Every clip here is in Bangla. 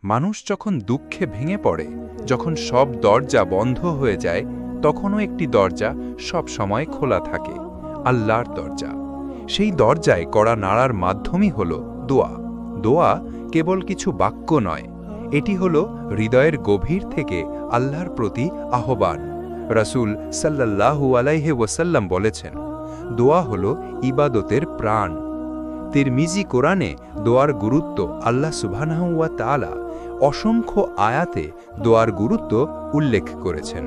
মানুষ যখন দুঃখে ভেঙে পড়ে, যখন সব দরজা বন্ধ হয়ে যায়, তখনও একটি দরজা সব সময় খোলা থাকে, আল্লাহর দরজা। সেই দরজায় কড়া নাড়ার মাধ্যমই হল দোয়া। দোয়া কেবল কিছু বাক্য নয়, এটি হল হৃদয়ের গভীর থেকে আল্লাহর প্রতি আহ্বান। রাসূল সাল্লাল্লাহু আলাইহি ওয়াসাল্লাম বলেছেন, দোয়া হল ইবাদতের প্রাণ। তিরমিজি কোরআনে দোয়ার গুরুত্ব আল্লাহ সুবহানাহু ওয়া তাআলা অসংখ্য আয়াতে দোয়ার গুরুত্ব উল্লেখ করেছেন।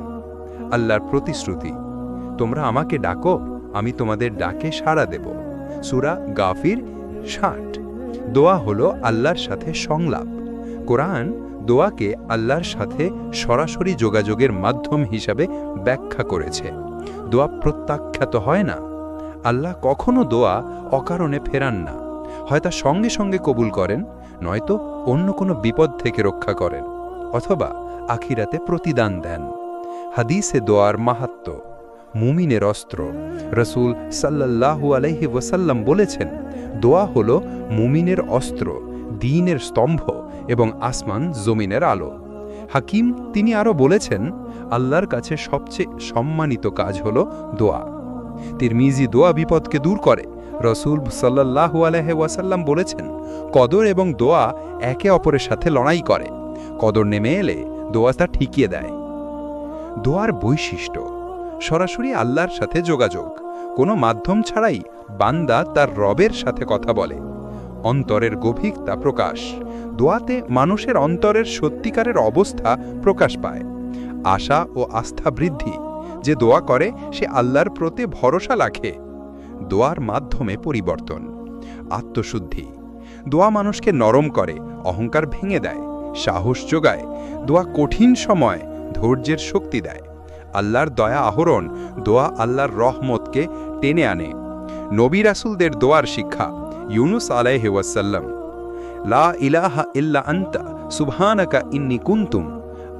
আল্লাহর প্রতিশ্রুতি, তোমরা আমাকে ডাকো, আমি তোমাদের ডাকে সাড়া দেব। সূরা গাফির ৬০। দোয়া হলো আল্লাহর সাথে সংলাপ। কোরআন দোয়াকে আল্লাহর সাথে সরাসরি যোগাযোগের মাধ্যম হিসাবে ব্যাখ্যা করেছে। দোয়া প্রত্যাখ্যাত হয় না। আল্লাহ কখনো দোয়া অকারণে ফেরান না, হয় তা সঙ্গে সঙ্গে কবুল করেন, নয়তো অন্য কোনো বিপদ থেকে রক্ষা করেন, অথবা আখিরাতে প্রতিদান দেন। হাদিসে দোয়ার মাহাত্ম্য, মুমিনের অস্ত্র। রাসূল সাল্লাল্লাহু আলাইহি ওয়াসাল্লাম বলেছেন, দোয়া হলো মুমিনের অস্ত্র, দ্বীনের স্তম্ভ এবং আসমান জমিনের আলো। হাকিম তিনি আরও বলেছেন, আল্লাহর কাছে সবচেয়ে সম্মানিত কাজ হলো দোয়া। তিরমিজি দোয়া বিপদকে দূর করে। রাসূল সাল্লাল্লাহু আলাইহি ওয়াসাল্লাম বলেছেন, কদর এবং দোয়া একে অপরের সাথে লড়াই করে। কদর নেমে এলে দোয়া তা ঠিকিয়ে দেয়। দোয়ার বৈশিষ্ট্য, সরাসরি আল্লাহর সাথে যোগাযোগ, কোনো মাধ্যম ছাড়াই বান্দা তার রবের সাথে কথা বলে। অন্তরের গভীরতা প্রকাশ, দোয়াতে মানুষের অন্তরের সত্যিকারের অবস্থা প্রকাশ পায়। আশা ও আস্থা বৃদ্ধি, যে দোয়া করে সে আল্লাহর প্রতি ভরসা রাখে। দোয়ার মাধ্যমে পরিবর্তন, আত্মশুদ্ধি, দোয়া মানুষকে নরম করে, অহংকার ভেঙে দেয়, সাহস যোগায়। দোয়া কঠিন সময় ধৈর্যের শক্তি দেয়। আল্লাহর দয়া আহরণ, দোয়া আল্লাহর রহমতকে টেনে আনে। নবী রাসূলদের দোয়ার শিক্ষা, ইউনুস আলাইহি ওয়াসাল্লাম, লা ইলাহা ইল্লা আনতা সুবহানাকা ইন্নী কুনতুম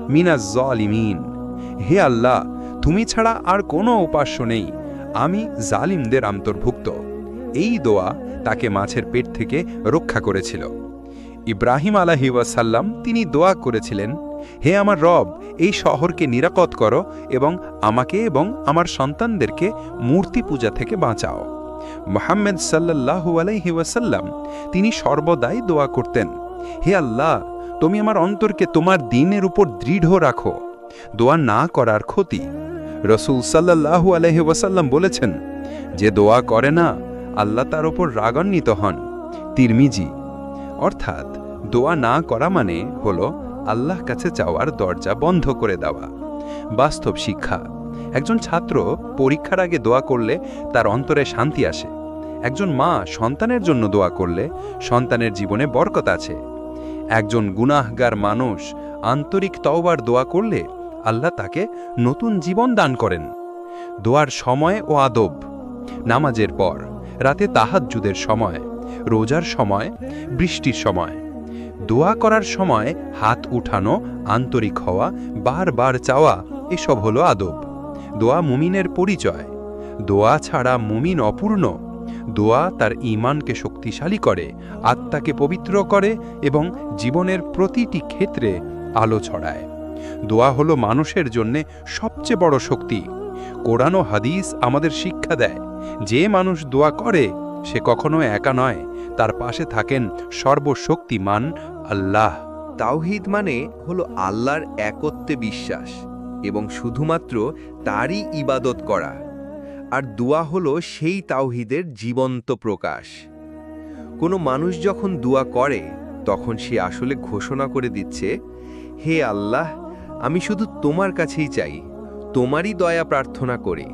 মিনাজ জালিমিন। হে আল্লাহ, তুমি ছাড়া আর কোনো উপাস্য নেই, আমি জালিমদের অন্তর্ভুক্ত। এই দোয়া তাকে মাছের পেট থেকে রক্ষা করেছিল। ইব্রাহিম আলাইহি ওয়াসাল্লাম তিনি দোয়া করেছিলেন, হে আমার রব, এই শহরকে নিরাপদ করো এবং আমাকে এবং আমার সন্তানদেরকে মূর্তি পূজা থেকে বাঁচাও। মুহাম্মদ সাল্লাল্লাহু আলাইহি ওয়াসাল্লাম তিনি সর্বদাই দোয়া করতেন, হে আল্লাহ, তুমি আমার অন্তরকে তোমার দ্বীনের উপর দৃঢ় রাখো। দোয়া না করার ক্ষতি, রাসূল সাল্লাল্লাহু আলাইহি ওয়াসাল্লাম বলেছেন, যে দোয়া করে না আল্লাহ তার উপর রাগান্বিত হন। তিরমিজি। অর্থাৎ দোয়া না করা মানে হলো আল্লাহ কাছে চাওয়ার দরজা বন্ধ করে দেওয়া। বাস্তব শিক্ষা, একজন ছাত্র পরীক্ষার আগে দোয়া করলে তার অন্তরে শান্তি আসে। একজন মা সন্তানের জন্য দোয়া করলে সন্তানের জীবনে বরকত আছে। একজন গুনাহগার মানুষ আন্তরিক তওবার দোয়া করলে আল্লাহ তাকে নতুন জীবন দান করেন। দোয়ার সময় ও আদব, নামাজের পর, রাতে তাহাজ্জুদের সময়, রোজার সময়, বৃষ্টির সময়। দোয়া করার সময় হাত উঠানো, আন্তরিক হওয়া, বারবার চাওয়া, এসব হলো আদব। দোয়া মুমিনের পরিচয়। দোয়া ছাড়া মুমিন অপূর্ণ। দোয়া তার ঈমানকে শক্তিশালী করে, আত্মাকে পবিত্র করে এবং জীবনের প্রতিটি ক্ষেত্রে আলো ছড়ায়। দোয়া হলো মানুষের জন্যে সবচেয়ে বড় শক্তি। কোরআন ও হাদিস আমাদের শিক্ষা দেয়, যে মানুষ দোয়া করে সে কখনো একা নয়, তার পাশে থাকেন সর্বশক্তিমান আল্লাহ। তাওহীদ মানে হলো আল্লাহর একত্বে বিশ্বাস এবং শুধুমাত্র তারই ইবাদত করা। আর দোয়া হলো সেই তাওহীদের জীবন্ত প্রকাশ। কোনো মানুষ যখন দোয়া করে তখন সে আসলে ঘোষণা করে দিচ্ছে, হে আল্লাহ, আমি শুধু তোমার কাছেই চাই, তোমারই দয়া প্রার্থনা করি,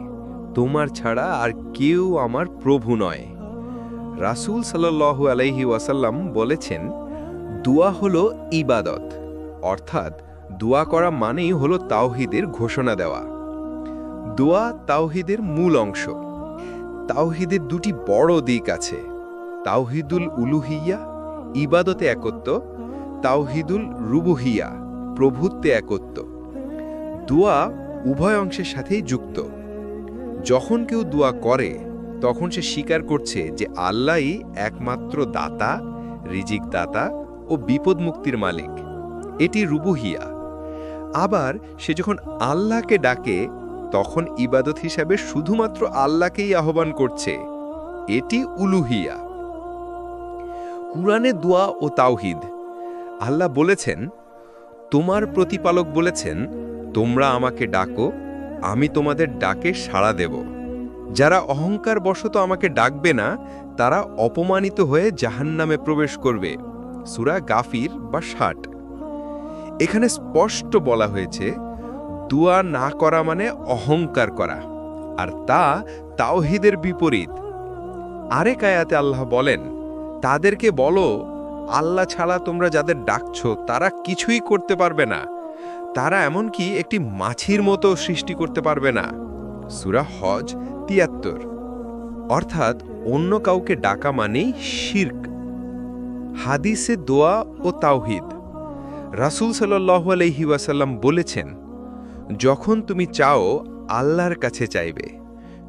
তোমার ছাড়া আর কেউ আমার প্রভু নয়। রাসূল সাল্লাল্লাহু আলাইহি ওয়াসাল্লাম বলেছেন, দোয়া হলো ইবাদত, অর্থাৎ দোয়া করা মানেই হলো তাওহীদের ঘোষণা দেওয়া। দোয়া তাওহীদের মূল অংশ। তাওহীদের দুটি বড় দিক আছে, তাওহীদুল উলুহিয়া, ইবাদতে একত্ব, তাওহীদুল রুবুহিয়া, প্রভুত্বে একত্ব। দোয়া উভয় অংশের সাথেই যুক্ত। যখন কেউ দোয়া করে তখন সে স্বীকার করছে যে আল্লাহই একমাত্র দাতা, রিজিক দাতা ও বিপদ মুক্তির মালিক। এটি রুবুহিয়া। আবার সে যখন আল্লাহকে ডাকে তখন ইবাদত হিসাবে শুধুমাত্র আল্লাহকেই আহ্বান করছে, এটি উলুহিয়া। কুরআনে দোয়া ও তাওহীদ। আল্লাহ বলেছেন, তোমার প্রতিপালক বলেছেন, তোমরা আমাকে ডাকো, আমি তোমাদের ডাকে সাড়া দেব। যারা অহংকার বশত আমাকে ডাকবে না তারা অপমানিত হয়ে জাহান্নামে প্রবেশ করবে। সূরা গাফির বা ৬০। এখানে স্পষ্ট বলা হয়েছে দোয়া না করা মানে অহংকার করা, আর তা তাওহীদের বিপরীত। আরেক আয়াতে আল্লাহ বলেন, তাদেরকে বলো, আল্লাহ ছাড়া তোমরা যাদের ডাকছো তারা কিছুই করতে পারবে না, তারা এমনকি একটি মাছির মতো সৃষ্টি করতে পারবে না। সূরা হজ ৭৩। অর্থাৎ অন্য কাউকে ডাকা মানেই শিরক। হাদিসে দোয়া ও তাওহীদ। রাসূল সাল্লাল্লাহু আলাইহি ওয়াসাল্লাম বলেছেন, যখন তুমি চাও আল্লাহর কাছে চাইবে,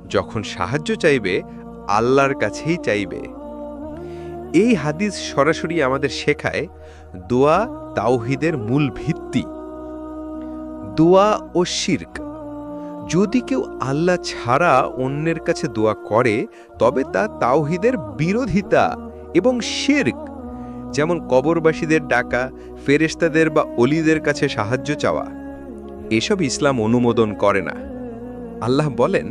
যখন সাহায্য চাইবে আল্লাহর কাছেই চাইবে। এই হাদিস সরাসরি আমাদের শেখায় দোয়া তাওহীদের মূল ভিত্তি। দোয়া ও শিরক। যদি কেউ আল্লাহ ছাড়া অন্যের কাছে দোয়া করে তবে তা তাওহীদের বিরোধিতা এবং শিরক। যেমন কবরবাসীদের ডাকা, ফেরেশতাদের বা অলিদের কাছে সাহায্য চাওয়া, এসব ইসলাম অনুমোদন করে না। আল্লাহ বলেন,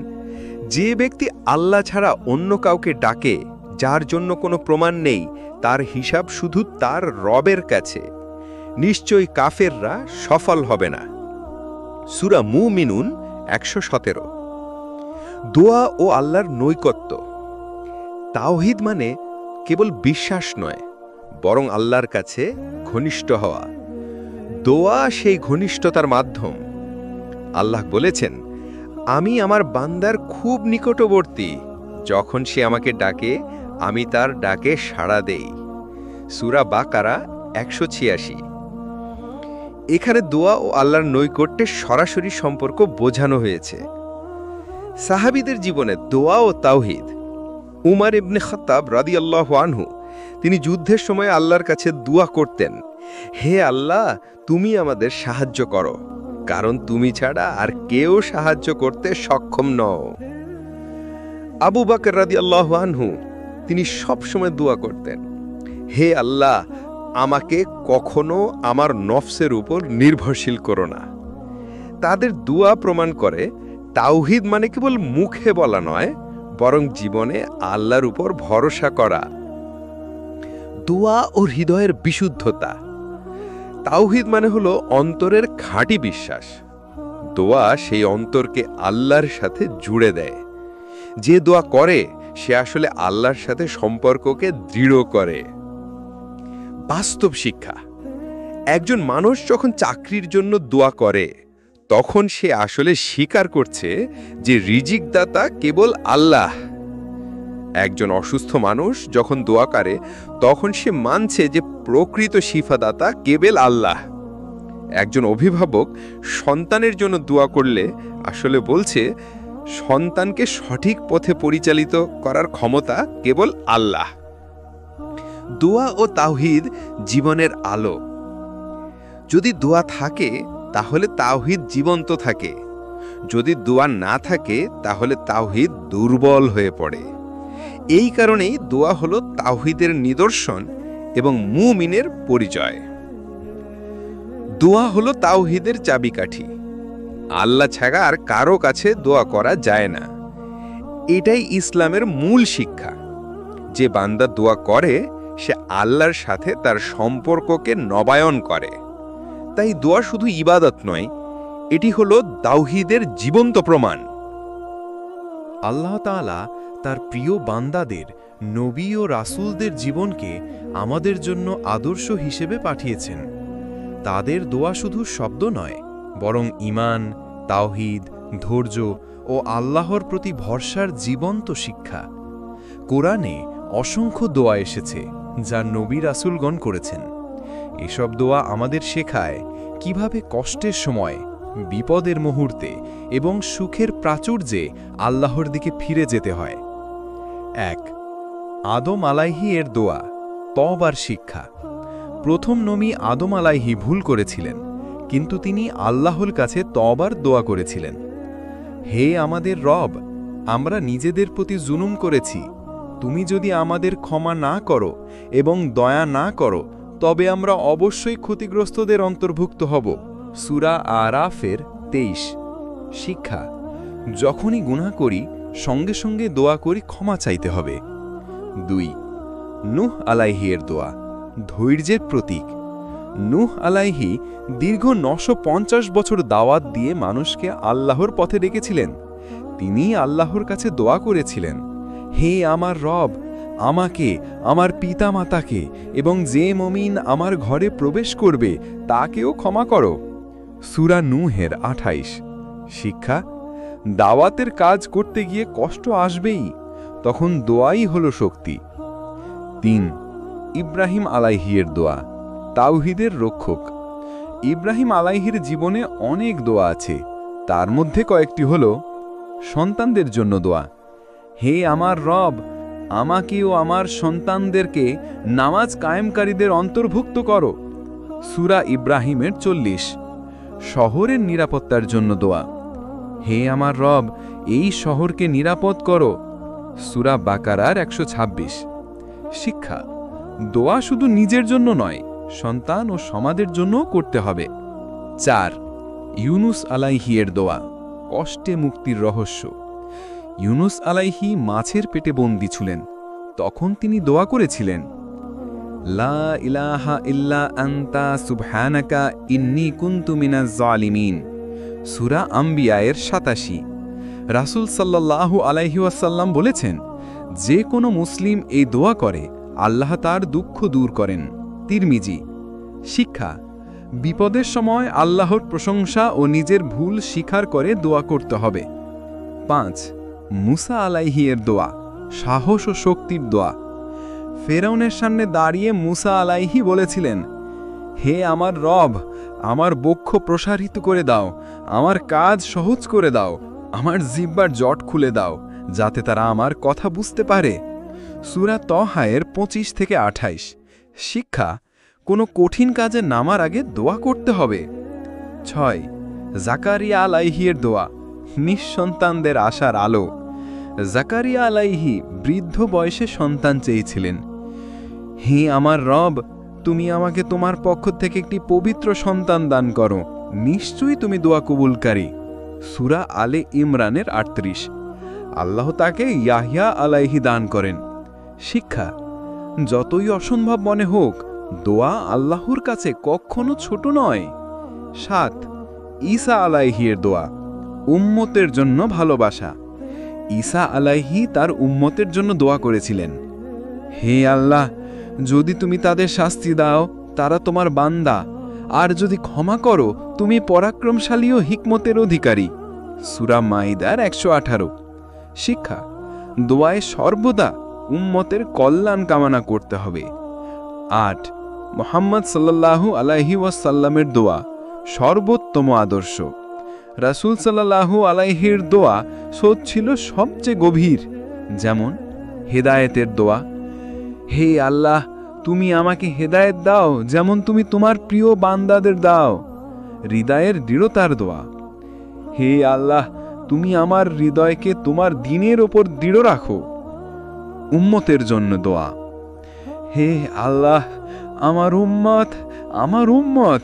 যে ব্যক্তি আল্লাহ ছাড়া অন্য কাউকে ডাকে যার জন্য কোনো প্রমাণ নেই, তার হিসাব শুধু তার রবের কাছে। নিশ্চয়ই কাফেররা সফল হবে না। সূরা মুমিনুন ১১৭। দোয়া ও আল্লাহর নৈকট্য। তাওহীদ মানে কেবল বিশ্বাস নয়, বরং আল্লাহর কাছে ঘনিষ্ঠ হওয়া। দোয়া সেই ঘনিষ্ঠতার মাধ্যম। আল্লাহ বলেছেন, আমি আমার বান্দার খুব নিকটবর্তী, যখন সে আমাকে ডাকে আমি তার ডাকে সাড়া দেই। সূরা বাকারা ১৮৬। এখানে দোয়া ও আল্লাহর নৈকট্যের সরাসরি সম্পর্ক বোঝানো হয়েছে। সাহাবীদের জীবনে দোয়া ও তাওহীদ। উমর ইবনে খাত্তাব রাদিয়াল্লাহু আনহু, তিনি যুদ্ধের সময় আল্লাহর কাছে দোয়া করতেন, হে আল্লাহ, তুমি আমাদের সাহায্য করো, কারণ তুমি ছাড়া আর কেউ সাহায্য করতে সক্ষম নও। আবু বকর রাদিয়াল্লাহু আনহু, তিনি সব সময় দোয়া করতেন, হে আল্লাহ, আমাকে কখনো আমার নফসের উপর নির্ভরশীল করো না। তাদের দোয়া প্রমাণ করে তাওহীদ মানে কেবল মুখে বলা নয়, বরং জীবনে আল্লাহর উপর ভরসা করা। দোয়া ও হৃদয়ের বিশুদ্ধতা। তাওহীদ মানে হলো অন্তরের খাঁটি বিশ্বাস। দোয়া সেই অন্তরকে আল্লাহর সাথে জুড়ে দেয়। যে দোয়া করে সে আসলে আল্লাহর সাথে সম্পর্ককে দৃঢ় করে। বাস্তব শিক্ষা। একজন মানুষ যখন চাকরির জন্য দোয়া করে তখন সে আসলে স্বীকার করছে যে রিজিক দাতা কেবল আল্লাহ। একজন অসুস্থ মানুষ যখন দোয়া করে তখন সে মানছে যে প্রকৃত শিফাদাতা কেবল আল্লাহ। একজন অভিভাবক সন্তানের জন্য দোয়া করলে আসলে বলছে সন্তানকে সঠিক পথে পরিচালিত করার ক্ষমতা কেবল আল্লাহ। দোয়া ও তাওহীদ জীবনের আলো। যদি দোয়া থাকে তাহলে তাওহীদ জীবন্ত থাকে, যদি দোয়া না থাকে তাহলে তাওহীদ দুর্বল হয়ে পড়ে। এই কারণেই দোয়া হলো তাওহীদের নিদর্শন এবং মুমিনের পরিচয়। দোয়া হলো তাওহীদের চাবিকাঠি। আল্লাহ ছাড়া আর কারো কাছে দোয়া করা যায় না। এটাই ইসলামের মূল শিক্ষা। যে বান্দা দোয়া করে সে আল্লাহর সাথে তার সম্পর্ককে নবায়ন করে। তাই দোয়া শুধু ইবাদত নয়, এটি হলো তাওহীদের জীবন্ত প্রমাণ। আল্লাহ তাআলা তার প্রিয় বান্দাদের, নবী ও রাসূলদের জীবনকে আমাদের জন্য আদর্শ হিসেবে পাঠিয়েছেন। তাদের দোয়া শুধু শব্দ নয়, বরং ঈমান, তাওহীদ, ধৈর্য ও আল্লাহর প্রতি ভরসার জীবন্ত শিক্ষা। কোরআনে অসংখ্য দোয়া এসেছে যা নবী রাসূলগণ করেছেন। এসব দোয়া আমাদের শেখায় কিভাবে কষ্টের সময়, বিপদের মুহূর্তে এবং সুখের প্রাচুর্যে আল্লাহর দিকে ফিরে যেতে হয়। ১. আদম আলাইহি এর দোয়া, তওবার শিক্ষা। প্রথম নবী আদম আলাইহি ভুল করেছিলেন, কিন্তু তিনি আল্লাহর কাছে তওবার দোয়া করেছিলেন। হে আমাদের রব, আমরা নিজেদের প্রতি জুলুম করেছি। তুমি যদি আমাদের ক্ষমা না করো এবং দয়া না করো, তবে আমরা অবশ্যই ক্ষতিগ্রস্তদের অন্তর্ভুক্ত হব। সূরা আরাফের 23। শিক্ষা: যখনই গুনাহ করি সঙ্গে সঙ্গে দোয়া করি ক্ষমা চাইতে হবে। 2. নূহ আলাইহির দোয়া, ধৈর্যের প্রতীক। নূহ আলাইহি দীর্ঘ 950 বছর দাওয়াত দিয়ে মানুষকে আল্লাহর পথে ডেকেছিলেন। তিনি আল্লাহর কাছে দোয়া করেছিলেন, হে আমার রব, আমাকে, আমার পিতামাতাকে এবং যে মুমিন আমার ঘরে প্রবেশ করবে তাকেও ক্ষমা করো। সূরা নূহের 28। শিক্ষা: দাওয়াতের কাজ করতে গিয়ে কষ্ট আসবেই, তখন দোয়াই হলো শক্তি। 3. ইব্রাহিম আলাইহির দোয়া, তাওহীদের রক্ষক। ইব্রাহিম আলাইহির জীবনে অনেক দোয়া আছে, তার মধ্যে কয়েকটি হল: সন্তানদের জন্য দোয়া, হে আমার রব, আমাকে ও আমার সন্তানদেরকে নামাজ কায়েমকারীদের অন্তর্ভুক্ত করো। সূরা ইব্রাহিমের 40। শহরের নিরাপত্তার জন্য দোয়া, হে আমার রব, এই শহরকে নিরাপদ করো। সূরা বাকারার 126। শিক্ষা: দোয়া শুধু নিজের জন্য নয়, সন্তান ও সমাজের জন্যও করতে হবে। 4. ইউনুস আলাইহির দোয়া, কষ্টে মুক্তির রহস্য। ইউনুস আলাইহি মাছের পেটে বন্দী ছিলেন, তখন তিনি দোয়া করেছিলেন, লা ইলাহা ইল্লা আনতা সুবহানাকা ইন্নী কুনতু মিনাজ জালিমিন। সূরা আম্বিয়ায়ের 87। রাসূল সাল্লাল্লাহু আলাইহি ওয়াসাল্লাম বলেছেন, যে কোনো মুসলিম এই দোয়া করে আল্লাহ তার দুঃখ দূর করেন। তিরমিজি। শিক্ষা: বিপদের সময় আল্লাহর প্রশংসা ও নিজের ভুল স্বীকার করে দোয়া করতে হবে। 5. মুসা আলাইহির দোয়া, সাহস ও শক্তির দোয়া। ফেরাউনের সামনে দাঁড়িয়ে মুসা আলাইহি বলেছিলেন, হে আমার রব, আমার বক্ষ প্রসারিত করে দাও, আমার কাজ সহজ করে দাও, আমার জিহ্বার জট খুলে দাও, যাতে তারা আমার কথা বুঝতে পারে। সূরা তহায়ের 25-28। শিক্ষা: কোনো কঠিন কাজে নামার আগে দোয়া করতে হবে। 6. জাকারিয়া আলাইহির দোয়া, নিঃসন্তানদের আশার আলো। জাকারিয়া আলাইহি বৃদ্ধ বয়সে সন্তান চেয়েছিলেন। হে আমার রব, তুমি আমাকে তোমার পক্ষ থেকে একটি পবিত্র সন্তান দান করো, নিশ্চয়ই তুমি দোয়া কবুলকারী। সূরা আলে ইমরানের 38। আল্লাহ তাকে ইয়াহইয়া আলাইহি দান করেন। শিক্ষা: যতই অসম্ভব মনে হোক, দোয়া আল্লাহর কাছে কখনো ছোট নয়। 7. ঈসা আলাইহির দোয়া, উম্মতের জন্য ভালোবাসা। ঈসা আলাইহি তার উম্মতের জন্য দোয়া করেছিলেন, হে আল্লাহ, যদি তুমি তাদের শাস্তি দাও, তারা তোমার বান্দা, আর যদি ক্ষমা করো, তুমি পরাক্রমশালী ও হিকমতের অধিকারী। সূরা মাইদার 118। শিক্ষা: দোয়ায় সর্বদা উম্মতের কল্যাণ কামনা করতে হবে। 8. মুহাম্মদ সাল্লাল্লাহু আলাইহি ওয়াসাল্লামের দোয়া, সর্বোত্তম আদর্শ। রাসূল সাল্লাল্লাহু আলাইহির দোয়া ছিল সবচেয়ে গভীর, যেমন হেদায়েতের দোয়া, হে আল্লাহ, তুমি আমাকে হেদায়েত দাও যেমন তুমি তোমার প্রিয় বান্দাদের দাও। হৃদয়ের দৃঢ়তার দোয়া, হে আল্লাহ, তুমি আমার হৃদয়কে তোমার দ্বীনের ওপর দৃঢ় রাখো। উম্মতের জন্য দোয়া, হে আল্লাহ, আমার উম্মত, আমার উম্মত।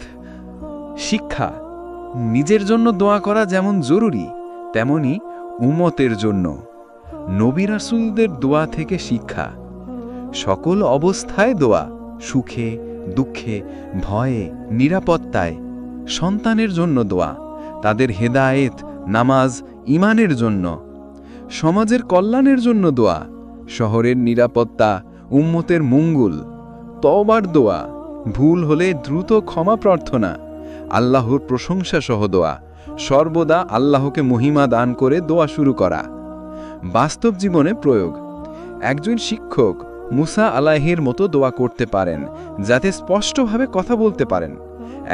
শিক্ষা: নিজের জন্য দোয়া করা যেমন জরুরি, তেমনি উম্মতের জন্য। নবী রাসূলদের দোয়া থেকে শিক্ষা: সকল অবস্থায় দোয়া, সুখে, দুঃখে, ভয়ে, নিরাপত্তায়। সন্তানের জন্য দোয়া, তাদের হেদায়েত, নামাজ, ঈমানের জন্য। সমাজের কল্যাণের জন্য দোয়া, শহরের নিরাপত্তা, উম্মতের মঙ্গল। তওবার দোয়া, ভুল হলে দ্রুত ক্ষমা প্রার্থনা। আল্লাহর প্রশংসা সহ দোয়া, সর্বদা আল্লাহকে মহিমা দান করে দোয়া শুরু করা। বাস্তব জীবনে প্রয়োগ: একজন শিক্ষক মুসা আলাইহির মতো দোয়া করতে পারেন, যাতে স্পষ্টভাবে কথা বলতে পারেন।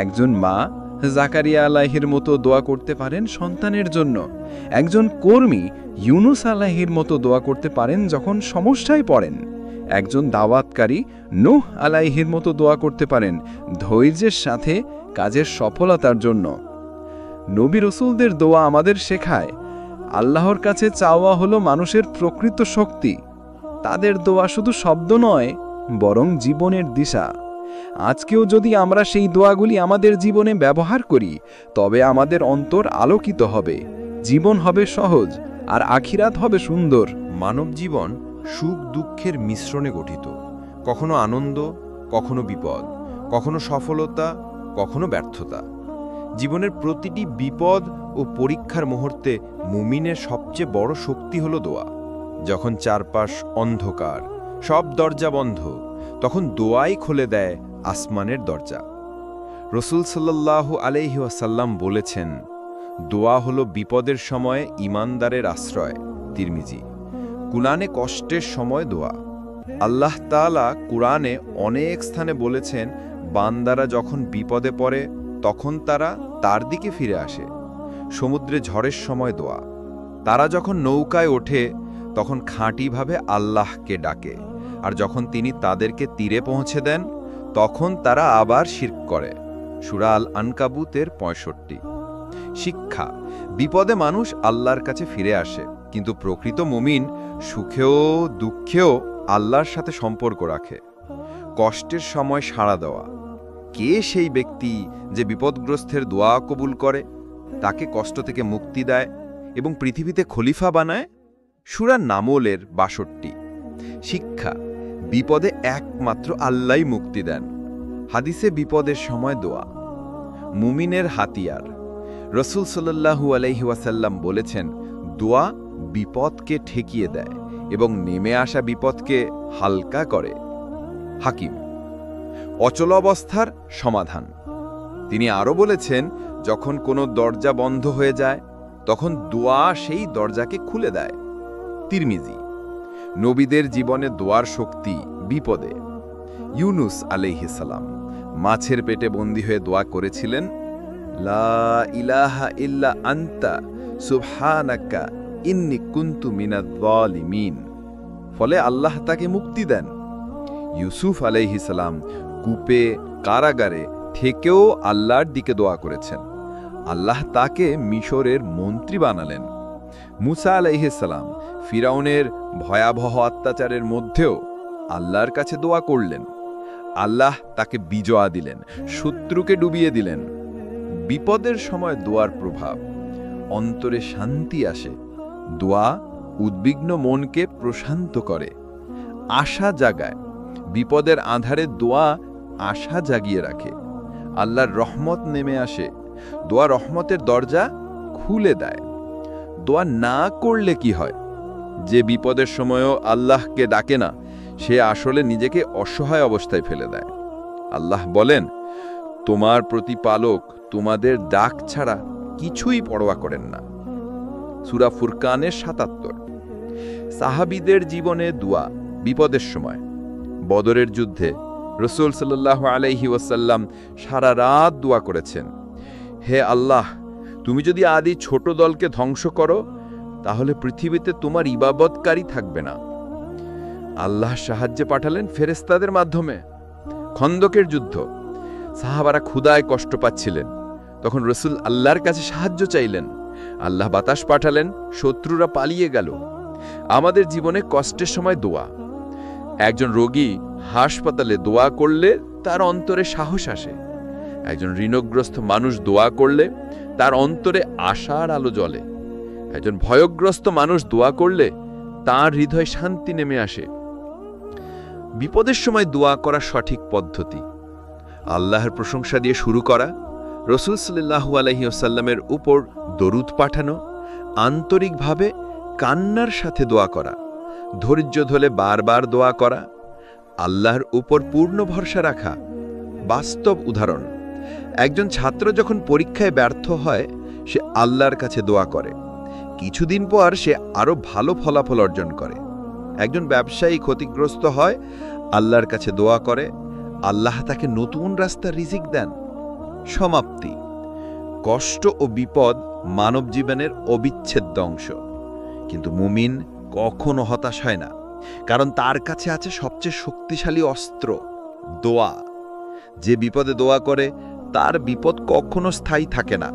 একজন মা জাকারিয়া আলাইহির মতো দোয়া করতে পারেন সন্তানের জন্য। একজন কর্মী ইউনুস আলাইহির মতো দোয়া করতে পারেন যখন সমস্যায় পড়েন। একজন দাওয়াতকারী নূহ আলাইহির মতো দোয়া করতে পারেন ধৈর্যের সাথে কাজের সফলতার জন্য। নবী রসুলদের দোয়া আমাদের শেখায় আল্লাহর কাছে চাওয়া হলো মানুষের প্রকৃত শক্তি। তাদের দোয়া শুধু শব্দ নয়, বরং জীবনের দিশা। আজকেও যদি আমরা সেই দোয়াগুলি আমাদের জীবনে ব্যবহার করি, তবে আমাদের অন্তর আলোকিত হবে, জীবন হবে সহজ, আর আখিরাত হবে সুন্দর। মানব জীবন সুখ দুঃখের মিশ্রণে গঠিত। কখনো আনন্দ, কখনো বিপদ, কখনো সফলতা, কখনো ব্যর্থতা। জীবনের প্রতিটি বিপদ ও পরীক্ষার মুহূর্তে মুমিনের সবচেয়ে বড় শক্তি হলো দোয়া। যখন চারপাশ অন্ধকার, সব দরজা বন্ধ, তখন দোয়াই খুলে দেয় আসমানের দরজা। রসুল সাল্লাল্লাহু আলাইহি ওয়াসাল্লাম বলেছেন, দোয়া হলো বিপদের সময় ঈমানদারের আশ্রয়। তিরমিজি। কুরআনে কষ্টের সময় দোয়া। আল্লাহ তাআলা কুরআনে অনেক স্থানে বলেছেন, বান্দারা যখন বিপদে পড়ে তখন তারা তার দিকে ফিরে আসে। সমুদ্রে ঝড়ের সময় দোয়া। তারা যখন নৌকায় ওঠে তখন খাঁটিভাবে আল্লাহকে ডাকে, আর যখন তিনি তাদেরকে তীরে পৌঁছে দেন তখন তারা আবার শিরক করে। সূরা আল আনকাবুতের 65। শিক্ষা: বিপদে মানুষ আল্লাহর কাছে ফিরে আসে, কিন্তু প্রকৃত মুমিন সুখেও দুঃখেও আল্লাহর সাথে সম্পর্ক রাখে। কষ্টের সময় সাড়া দেওয়া। কে সেই ব্যক্তি যে বিপদগ্রস্তের দোয়া কবুল করে, তাকে কষ্ট থেকে মুক্তি দেয় এবং পৃথিবীতে খলিফা বানায়? সূরা নামলের 62। শিক্ষা: বিপদে একমাত্র আল্লাহই মুক্তি দেন। হাদিসে বিপদের সময় দোয়া মুমিনের হাতিয়ার। রসুল সাল্লাল্লাহু আলাইহি ওয়াসাল্লাম বলেছেন, দোয়া বিপদকে ঠেকিয়ে দেয় এবং নেমে আসা বিপদকে হালকা করে। হাকিম। অচলাবস্থার সমাধান। তিনি আরও বলেছেন, যখন কোনো দরজা বন্ধ হয়ে যায় তখন দোয়া সেই দরজাকে খুলে দেয়। তিরমিজি। নবীদের জীবনে দোয়ার শক্তি বিপদে। ইউনুস আলাইহিস সালাম মাছের পেটে বন্দী হয়ে দোয়া করেছিলেন, লা ইলাহা ইল্লা আনতা সুবহানাকা ইন্নী কুনতু মিনাজ জালিমিন। ফলে আল্লাহ তাকে মুক্তি দেন। ইউসুফ আলাইহিস সালাম কূপে, কারাগারে থেকেও আল্লাহর দিকে দোয়া করেছেন। আল্লাহ তাকে মিশরের মন্ত্রী বানালেন। মুসা আলাইহিস সালাম ফিরাউনের ভয়াবহ অত্যাচারের মধ্যেও আল্লাহর কাছে দোয়া করলেন। আল্লাহ তাকে বিজয় দিলেন, শত্রুকে ডুবিয়ে দিলেন। বিপদের সময় দোয়ার প্রভাব। অন্তরে শান্তি আসে। দোয়া উদ্বিগ্ন মনকে প্রশান্ত করে, আশা জাগায়। বিপদের আঁধারে দোয়া আশা জাগিয়ে রাখে। আল্লাহর রহমত নেমে আসে। দোয়া রহমতের দরজা খুলে দেয়। দোয়া না করলে কি হয়? যে বিপদের সময়ও আল্লাহকে ডাকে না, সে আসলে নিজেকে অসহায় অবস্থায় ফেলে দেয়। আল্লাহ বলেন, তোমার প্রতিপালক তোমাদের ডাক ছাড়া কিছুই পরোয়া করেন না। সূরা ফুরকানের ৭৭। সাহাবীদের জীবনে দোয়া বিপদের সময়। বদরের যুদ্ধে রাসূল সাল্লাল্লাহু আলাইহি ওয়াসাল্লাম সারা রাত দোয়া করেছেন, হে আল্লাহ, তুমি যদি আদি ছোট দলকে ধ্বংস করো তাহলে পৃথিবীতে তোমার ইবাদতকারী থাকবে না। আল্লাহ সাহায্যে পাঠালেন ফেরেশতাদের মাধ্যমে। খন্দকের যুদ্ধ। সাহাবারা ক্ষুধায় কষ্ট পাচ্ছিলেন, তখন রাসূল আল্লাহর কাছে সাহায্য চাইলেন। আল্লাহ বাতাস পাঠালেন, শত্রুরা পালিয়ে গেল। আমাদের জীবনে কষ্টের সময় দোয়া। একজন রোগী হাসপাতালে দোয়া করলে তার অন্তরে সাহস আসে। একজন ঋণগ্রস্ত মানুষ দোয়া করলে তার অন্তরে আশার আলো জ্বলে। একজন ভয়গ্রস্ত মানুষ দোয়া করলে তার হৃদয়ে শান্তি নেমে আসে। বিপদের সময় দোয়া করা সঠিক পদ্ধতি। আল্লাহর প্রশংসা দিয়ে শুরু করা, রাসূল সাল্লাল্লাহু আলাইহি ওয়াসাল্লামের উপর দরুদ পাঠানো, আন্তরিকভাবে কান্নার সাথে দোয়া করা, ধৈর্য ধরে বারবার দোয়া করা, আল্লাহর উপর পূর্ণ ভরসা রাখা। বাস্তব উদাহরণ: একজন ছাত্র যখন পরীক্ষায় ব্যর্থ হয়, সে আল্লাহর কাছে দোয়া করে। কিছুদিন পর সে আরও ভালো ফলাফল অর্জন করে। একজন ব্যবসায়ী ক্ষতিগ্রস্ত হয়, আল্লাহর কাছে দোয়া করে, আল্লাহ তাকে নতুন রাস্তার রিজিক দেন। সমাপ্তি: কষ্ট ও বিপদ মানব জীবনের অবিচ্ছেদ্য অংশ, কিন্তু মুমিন কখনো হতাশ হয় না। কারণ তার কাছে আছে সবচেয়ে শক্তিশালী অস্ত্র, দোয়া। যে বিপদে দোয়া করে তার বিপদ কখনো স্থায়ী থাকে না।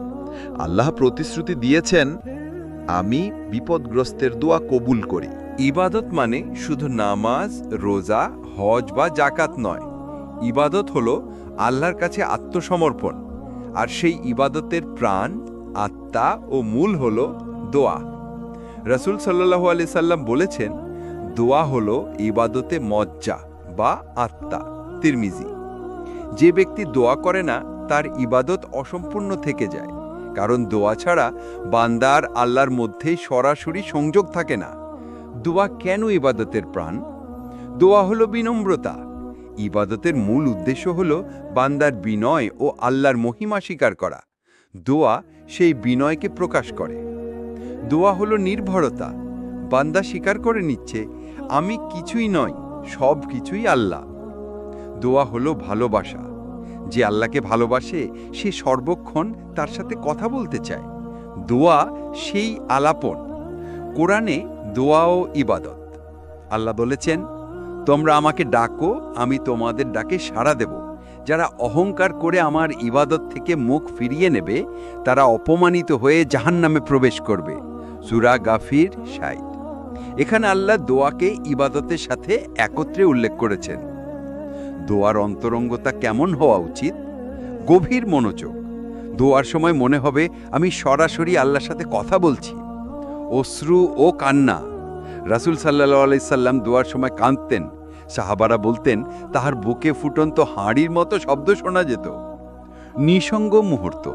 আল্লাহ প্রতিশ্রুতি দিয়েছেন, আমি বিপদগ্রস্তের দোয়া কবুল করি। ইবাদত মানে শুধু নামাজ, রোজা, হজ বা জাকাত নয়। ইবাদত হলো আল্লাহর কাছে আত্মসমর্পণ, আর সেই ইবাদতের প্রাণ, আত্মা ও মূল হলো দোয়া। রাসূল সাল্লাল্লাহু আলাইহি সাল্লাম বলেছেন, দোয়া হলো ইবাদতে মজ্জা বা আত্মা। তিরমিজি। যে ব্যক্তি দোয়া করে না তার ইবাদত অসম্পূর্ণ থেকে যায়, কারণ দোয়া ছাড়া বান্দার আল্লাহর মধ্যে সরাসরি সংযোগ থাকে না। দোয়া কেন ইবাদতের প্রাণ? দোয়া হলো বিনম্রতা। ইবাদতের মূল উদ্দেশ্য হলো বান্দার বিনয় ও আল্লাহর মহিমা স্বীকার করা। দোয়া সেই বিনয়কে প্রকাশ করে। দোয়া হলো নির্ভরতা। বান্দা স্বীকার করে নিচ্ছে, আমি কিছুই নই, সব কিছুই আল্লাহ। দোয়া হলো ভালোবাসা। যে আল্লাহকে ভালোবাসে সে সর্বক্ষণ তার সাথে কথা বলতে চায়। দোয়া সেই আলাপন। কোরআনে দোয়া ও ইবাদত। আল্লাহ বলেছেন, তোমরা আমাকে ডাকো, আমি তোমাদের ডাকে সাড়া দেব। যারা অহংকার করে আমার ইবাদত থেকে মুখ ফিরিয়ে নেবে তারা অপমানিত হয়ে জাহান্নামে প্রবেশ করবে। সূরা গাফির ৬০। এখানে আল্লাহ দোয়াকে ইবাদতের সাথে একত্রে উল্লেখ করেছেন। দোয়ার অন্তরঙ্গতা কেমন হওয়া উচিত? গভীর মনোযোগ। দোয়ার সময় মনে হবে আমি সরাসরি আল্লাহর সাথে কথা বলছি। অশ্রু ও কান্না। রাসূল সাল্লাল্লাহু আলাইহি সাল্লাম দোয়ার সময় কাঁদতেন। সাহাবারা বলতেন তাহার বুকে ফুটন্ত হাঁড়ির মতো শব্দ শোনা যেত। নিঃসঙ্গ মুহূর্ত।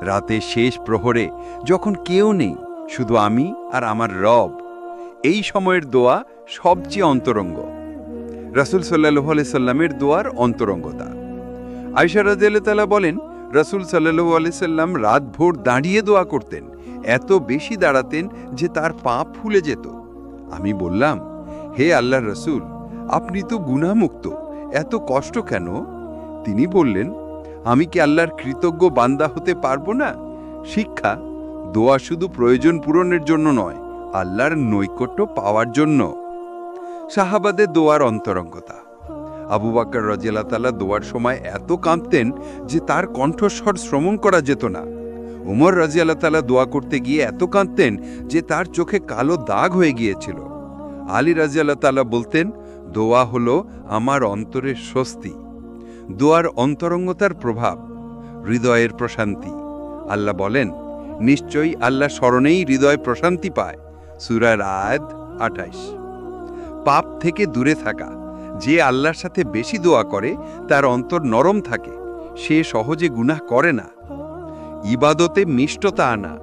রাতে শেষ প্রহরে যখন কেউ নেই, শুধু আমি আর আমার রব। এই সময়ের দোয়া সবচেয়ে অন্তরঙ্গ। রাসূল সাল্লাল্লাহু আলাইহি সাল্লামের দোয়ার অন্তরঙ্গতা। আয়েশা রাদিয়াল্লাহু তাআলা বলেন, রাসূল সাল্লাল্লাহু আলাইহি সাল্লাম রাতভর দাঁড়িয়ে দোয়া করতেন। এত বেশি দাঁড়াতেন যে তার পা ফুলে যেত। আমি বললাম, হে আল্লাহর রাসূল, আপনি তো গুনাহমুক্ত, এত কষ্ট কেন? তিনি বললেন, আমি কি আল্লাহর কৃতজ্ঞ বান্দা হতে পারবো না? শিক্ষা: দোয়া শুধু প্রয়োজন পূরণের জন্য নয়, আল্লাহর নৈকট্য পাওয়ার জন্য। সাহাবাদের দোয়ার অন্তরঙ্গতা। আবু বকর রাদিয়াল্লাহু তাআলা দোয়ার সময় এত কাঁদতেন যে তার কণ্ঠস্বর শ্রবণ করা যেত না। উমর রাদিয়াল্লাহু তাআলা দোয়া করতে গিয়ে এত কাঁদতেন যে তার চোখে কালো দাগ হয়ে গিয়েছিল। আলী রাদিয়াল্লাহু তাআলা বলতেন, দোয়া হলো আমার অন্তরের স্বস্তি। দোয়ার অন্তরঙ্গতার প্রভাব। হৃদয়ের প্রশান্তি। আল্লাহ বলেন, নিশ্চয়ই আল্লাহ স্মরণেই হৃদয় প্রশান্তি পায়। সূরা রাদ ২৮। পাপ থেকে দূরে থাকা। যে আল্লাহর সাথে বেশি দোয়া করে তার অন্তর নরম থাকে, সে সহজে গুনাহ করে না। ইবাদতে মিষ্টতা আনা।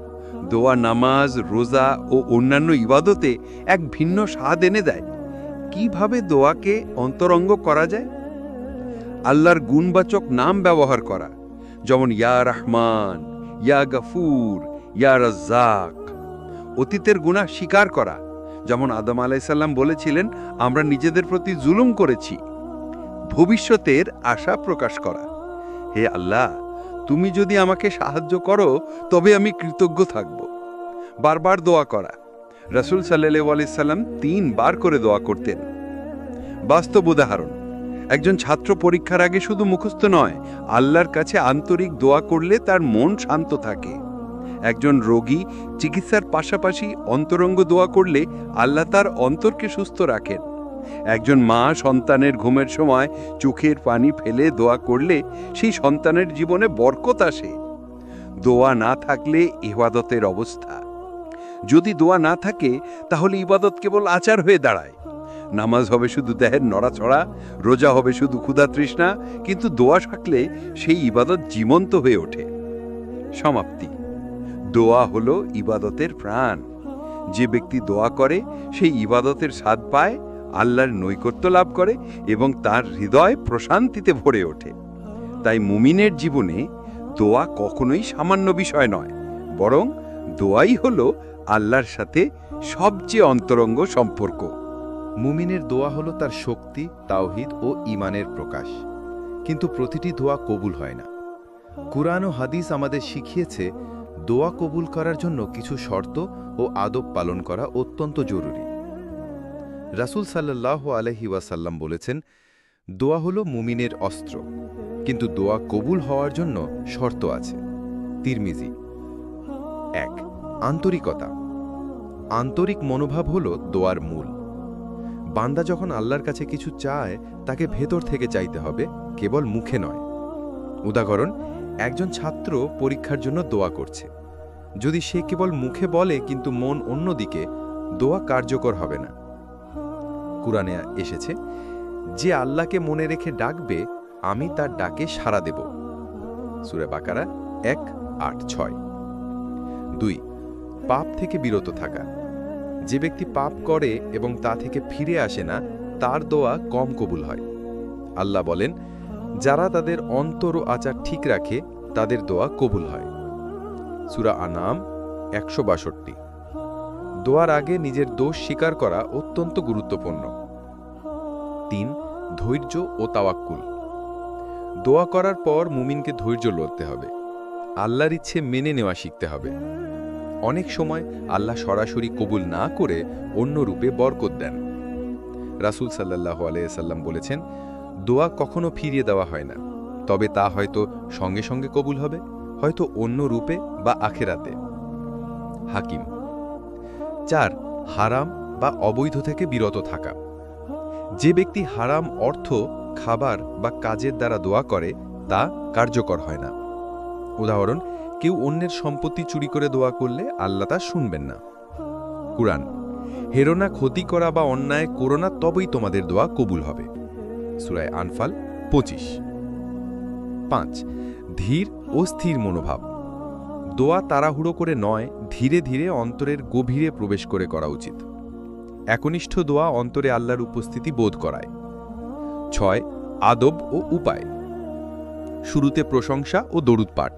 দোয়া, নামাজ, রোজা ও অন্যান্য ইবাদতে এক ভিন্ন স্বাদ এনে দেয়। কিভাবে দোয়াকে অন্তরঙ্গ করা যায়? আল্লাহর গুণবাচক নাম ব্যবহার করা, যেমন ইয়া রহমান, ইয়া গফুর, ইয়া রাজ্জাক। অতীতের গুনাহ স্বীকার করা, যেমন আদম আলাইহিস সালাম বলেছিলেন, আমরা নিজেদের প্রতি জুলুম করেছি। ভবিষ্যতের আশা প্রকাশ করা, হে আল্লাহ, তুমি যদি আমাকে সাহায্য করো তবে আমি কৃতজ্ঞ থাকব। বারবার দোয়া করা। রাসূল সাল্লাল্লাহু আলাইহি সাল্লাম ৩ বার করে দোয়া করতেন। বাস্তব উদাহরণ: একজন ছাত্র পরীক্ষার আগে শুধু মুখস্থ নয়, আল্লাহর কাছে আন্তরিক দোয়া করলে তার মন শান্ত থাকে। একজন রোগী চিকিৎসার পাশাপাশি অন্তরঙ্গ দোয়া করলে আল্লাহ তার অন্তরকে সুস্থ রাখেন। একজন মা সন্তানের ঘুমের সময় চোখের পানি ফেলে দোয়া করলে সেই সন্তানের জীবনে বরকত আসে। দোয়া না থাকলে ইবাদতের অবস্থা। যদি দোয়া না থাকে তাহলে ইবাদত কেবল আচার হয়ে দাঁড়ায়। নামাজ হবে শুধু দেহের নড়াচড়া, রোজা হবে শুধু ক্ষুধা তৃষ্ণা, কিন্তু দোয়া থাকলে সেই ইবাদত জীবন্ত হয়ে ওঠে। সমাপ্তি: দোয়া হলো ইবাদতের প্রাণ। যে ব্যক্তি দোয়া করে সেই ইবাদতের স্বাদ পায়, আল্লাহর নৈকট্য লাভ করে এবং তার হৃদয় প্রশান্তিতে ভরে ওঠে। তাই মুমিনের জীবনে দোয়া কখনোই সামান্য বিষয় নয়, বরং দোয়াই হলো আল্লাহর সাথে সবচেয়ে অন্তরঙ্গ সম্পর্ক। মুমিনের দোয়া হলো তার শক্তি, তাওহীদ ও ঈমানের প্রকাশ। কিন্তু প্রতিটি দোয়া কবুল হয় না। কুরআন ও হাদিস আমাদের শিখিয়েছে দোয়া কবুল করার জন্য কিছু শর্ত ও আদব পালন করা অত্যন্ত জরুরি। রাসূল সাল্লাল্লাহু আলাইহি ওয়াসাল্লাম বলেছেন, দোয়া হলো মুমিনের অস্ত্র, কিন্তু দোয়া কবুল হওয়ার জন্য শর্ত আছে। তিরমিজি। 1. আন্তরিকতা। আন্তরিক মনোভাব হলো দোয়ার মূল। বান্দা যখন আল্লাহর কাছে কিছু চায়, তাকে ভেতর থেকে চাইতে হবে, কেবল মুখে নয়। উদাহরণ, একজন ছাত্র পরীক্ষার জন্য দোয়া করছে। যদি সে কেবল মুখে বলে কিন্তু মন অন্যদিকে, দোয়া কার্যকর হবে না। কুরআনে এসেছে, যে আল্লাহকে মনে রেখে ডাকবে, আমি তার ডাকে সাড়া দেব। সূরা বাকারা 1:8-6। 2. পাপ থেকে বিরত থাকা। যে ব্যক্তি পাপ করে এবং তা থেকে ফিরে আসে না, তার দোয়া কম কবুল হয়। আল্লাহ বলেন, যারা তাদের অন্তর ও আচার ঠিক রাখে, তাদের দোয়া কবুল হয়। সূরা আনাম 162। দোয়ার আগে নিজের দোষ স্বীকার করা অত্যন্ত গুরুত্বপূর্ণ। 3. ধৈর্য ও তাওয়াক্কুল। দোয়া করার পর মুমিনকে ধৈর্য ধরতে হবে। আল্লাহর ইচ্ছে মেনে নেওয়া শিখতে হবে। অনেক সময় আল্লাহ সরাসরি কবুল না করে অন্য রূপে বরকত দেন। রাসূল সাল্লাল্লাহু আলাইহি সাল্লাম বলেছেন, দোয়া কখনো ফিরিয়ে দেওয়া হয় না, তবে তা হয়তো সঙ্গে সঙ্গে কবুল হবে, হয়তো অন্য রূপে বা আখেরাতে। হাকিম। 4. হারাম বা অবৈধ থেকে বিরত থাকা। যে ব্যক্তি হারাম অর্থ, খাবার বা কাজের দ্বারা দোয়া করে, তা কার্যকর হয় না। উদাহরণ, কেউ অন্যের সম্পত্তি চুরি করে দোয়া করলে আল্লাহ তা শুনবেন না। কুরআন। হেরোনা ক্ষতি করা বা অন্যায় করো না, তবেই তোমাদের দোয়া কবুল হবে। সূরা আনফাল 25। 5. ধীর ও স্থির মনোভাব। দোয়া তাড়াহুড়ো করে নয়, ধীরে ধীরে অন্তরের গভীরে প্রবেশ করে করা উচিত। একনিষ্ঠ দোয়া অন্তরে আল্লাহর উপস্থিতি বোধ করায়। 6. আদব ও উপায়। শুরুতে প্রশংসা ও দরুদ পাঠ।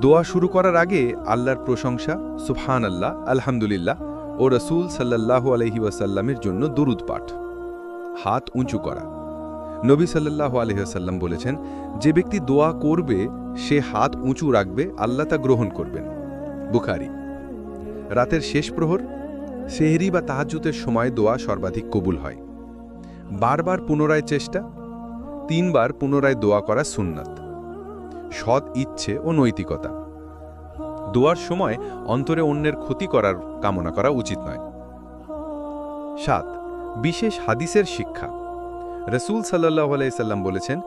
দোয়া শুরু করার আগে আল্লাহর প্রশংসা, সুবহানাল্লাহ, আলহামদুলিল্লাহ ও রাসূল সাল্লাল্লাহু আলাইহি ওয়াসাল্লামের জন্য দরুদ পাঠ। হাত উঁচু করা। নবী সাল্লাল্লাহু আলাইহি ওয়াসাল্লাম বলেছেন, যে ব্যক্তি দোয়া করবে সে হাত উঁচু রাখবে, আল্লাহ তা গ্রহণ করবেন। বুখারী। রাতের শেষ প্রহর, সেহরি বা তাহাজ্জুদের সময় দোয়া সর্বাধিক কবুল হয়। বারবার পুনরায় চেষ্টা। 3 বার পুনরায় দোয়া করা সুন্নাত। সৎ ইচ্ছে ও নৈতিকতা। দোয়ার সময় অন্তরে অন্যের ক্ষতি করার কামনা করা উচিত নয়। 7. বিশেষ হাদিসের শিক্ষা। রাসূল সাল্লাল্লাহু আলাইহি সাল্লাম বলেছেন,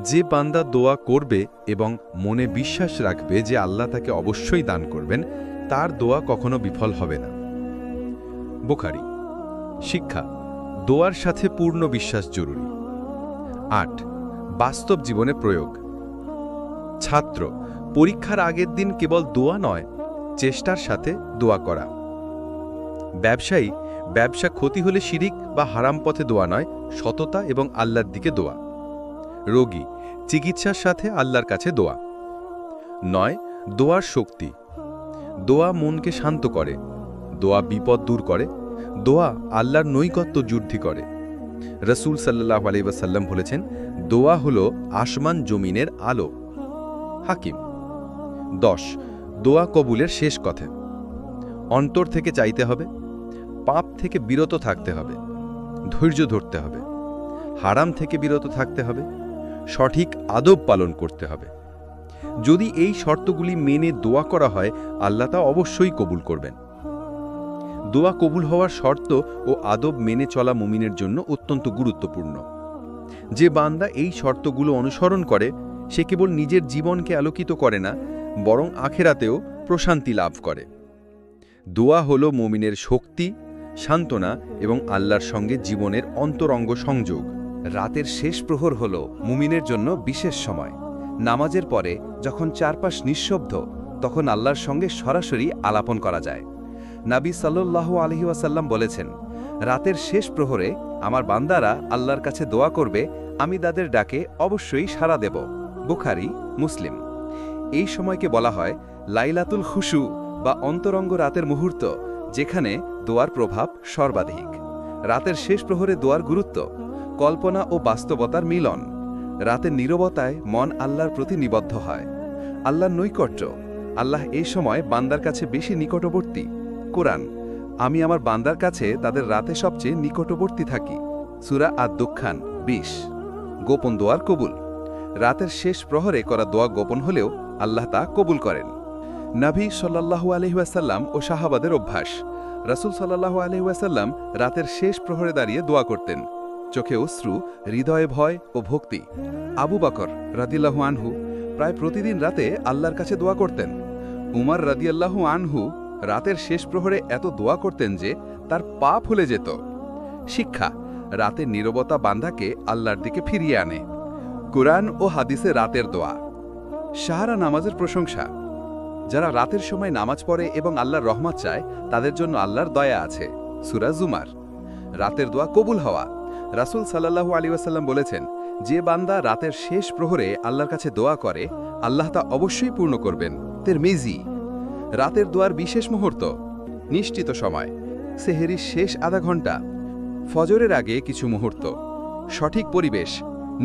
যে বান্দা দোয়া করবে এবং মনে বিশ্বাস রাখবে যে আল্লাহ তাকে অবশ্যই দান করবেন, তার দোয়া কখনো বিফল হবে না। বুখারী। শিক্ষা। দোয়ার সাথে পূর্ণ বিশ্বাস জরুরি। 8. বাস্তব জীবনে প্রয়োগ। ছাত্র পরীক্ষার আগের দিন কেবল দোয়া নয়, চেষ্টার সাথে দোয়া করা। ব্যবসায়ী ব্যবসা ক্ষতি হলে শিরিক বা হারাম পথে দোয়া নয়, সততা এবং আল্লাহর দিকে দোয়া। রোগী চিকিৎসার সাথে আল্লাহর কাছে দোয়া। 9. দোয়ার শক্তি। দোয়া মনকে শান্ত করে, দোয়া বিপদ দূর করে, দোয়া আল্লাহর নৈকট্য যুদ্ধি করে। রাসূল সাল্লাল্লাহু আলাইহি ওয়াসাল্লাম বলেছেন, দোয়া হলো আসমান জমিনের আলো। হাকিম। 10. দোয়া কবুলের শেষ কথা। অন্তর থেকে চাইতে হবে, পাপ থেকে বিরত থাকতে হবে, ধৈর্য ধরতে হবে, হারাম থেকে বিরত থাকতে হবে, সঠিক আদব পালন করতে হবে। যদি এই শর্তগুলি মেনে দোয়া করা হয়, আল্লাহ তা অবশ্যই কবুল করবেন। দোয়া কবুল হওয়ার শর্ত ও আদব মেনে চলা মুমিনের জন্য অত্যন্ত গুরুত্বপূর্ণ। যে বান্দা এই শর্তগুলো অনুসরণ করে, সে কেবল নিজের জীবনকে আলোকিত করে না, বরং আখেরাতেও প্রশান্তি লাভ করে। দোয়া হলো মুমিনের শক্তি, সান্ত্বনা এবং আল্লাহর সঙ্গে জীবনের অন্তরঙ্গ সংযোগ। রাতের শেষ প্রহর হল মুমিনের জন্য বিশেষ সময়। নামাজের পরে যখন চারপাশ নিঃশব্দ, তখন আল্লাহর সঙ্গে সরাসরি আলাপন করা যায়। নবী সাল্লাল্লাহু আলাইহি ওয়াসাল্লাম বলেছেন, রাতের শেষ প্রহরে আমার বান্দারা আল্লাহর কাছে দোয়া করবে, আমি তাদের ডাকে অবশ্যই সাড়া দেব। বুখারী, মুসলিম। এই সময়কে বলা হয় লাইলাতুল খুশু বা অন্তরঙ্গ রাতের মুহূর্ত, যেখানে দোয়ার প্রভাব সর্বাধিক। রাতের শেষ প্রহরে দোয়ার গুরুত্ব, কল্পনা ও বাস্তবতার মিলন। রাতের নীরবতায় মন আল্লাহর প্রতি নিবদ্ধ হয়। আল্লাহর নৈকট্য, আল্লাহ এই সময় বান্দার কাছে বেশি নিকটবর্তী। কোরআন। আমি আমার বান্দার কাছে তাদের রাতে সবচেয়ে নিকটবর্তী থাকি। সূরা আদ-দুখান 20। গোপন দোয়ার কবুল। রাতের শেষ প্রহরে করা দোয়া গোপন হলেও আল্লাহ তা কবুল করেন। নবী সাল্লাল্লাহু আলাইহি ওয়াসাল্লাম ও সাহাবাদের অভ্যাস। রাসূল সাল্লাল্লাহু আলাইহি ওয়াসাল্লাম রাতের শেষ প্রহরে দাঁড়িয়ে দোয়া করতেন। চোখে অশ্রু, হৃদয়ে ভয় ও ভক্তি। আবু বকর রাদিয়াল্লাহু আনহু প্রায় প্রতিদিন রাতে আল্লাহর কাছে দোয়া করতেন। উমর রাদিয়াল্লাহু আনহু রাতের শেষ প্রহরে এত দোয়া করতেন যে তার পা ফুলে যেত। শিক্ষা: রাতের নীরবতা বান্দাকে আল্লাহর দিকে ফিরিয়ে আনে। কুরআন ও হাদিসে রাতের দোয়া। সাহারা নামাজের প্রশংসা। যারা রাতের সময় নামাজ পড়ে এবং আল্লাহর রহমত চায় তাদের জন্য আল্লাহর দয়া আছে। সূরা জুমার। রাতের দোয়া কবুল হওয়া। রাসূল সাল্লাল্লাহু আলাইহি ওয়াসাল্লাম বলেছেন, যে বান্দা রাতের শেষ প্রহরে আল্লাহর কাছে দোয়া করে আল্লাহ তা অবশ্যই পূর্ণ করবেন। তিরমিজি। রাতের দোয়ার বিশেষ মুহূর্ত। নিশ্চিত সময়: সেহরির শেষ আধা ঘন্টা, ফজরের আগে কিছু মুহূর্ত। সঠিক পরিবেশ: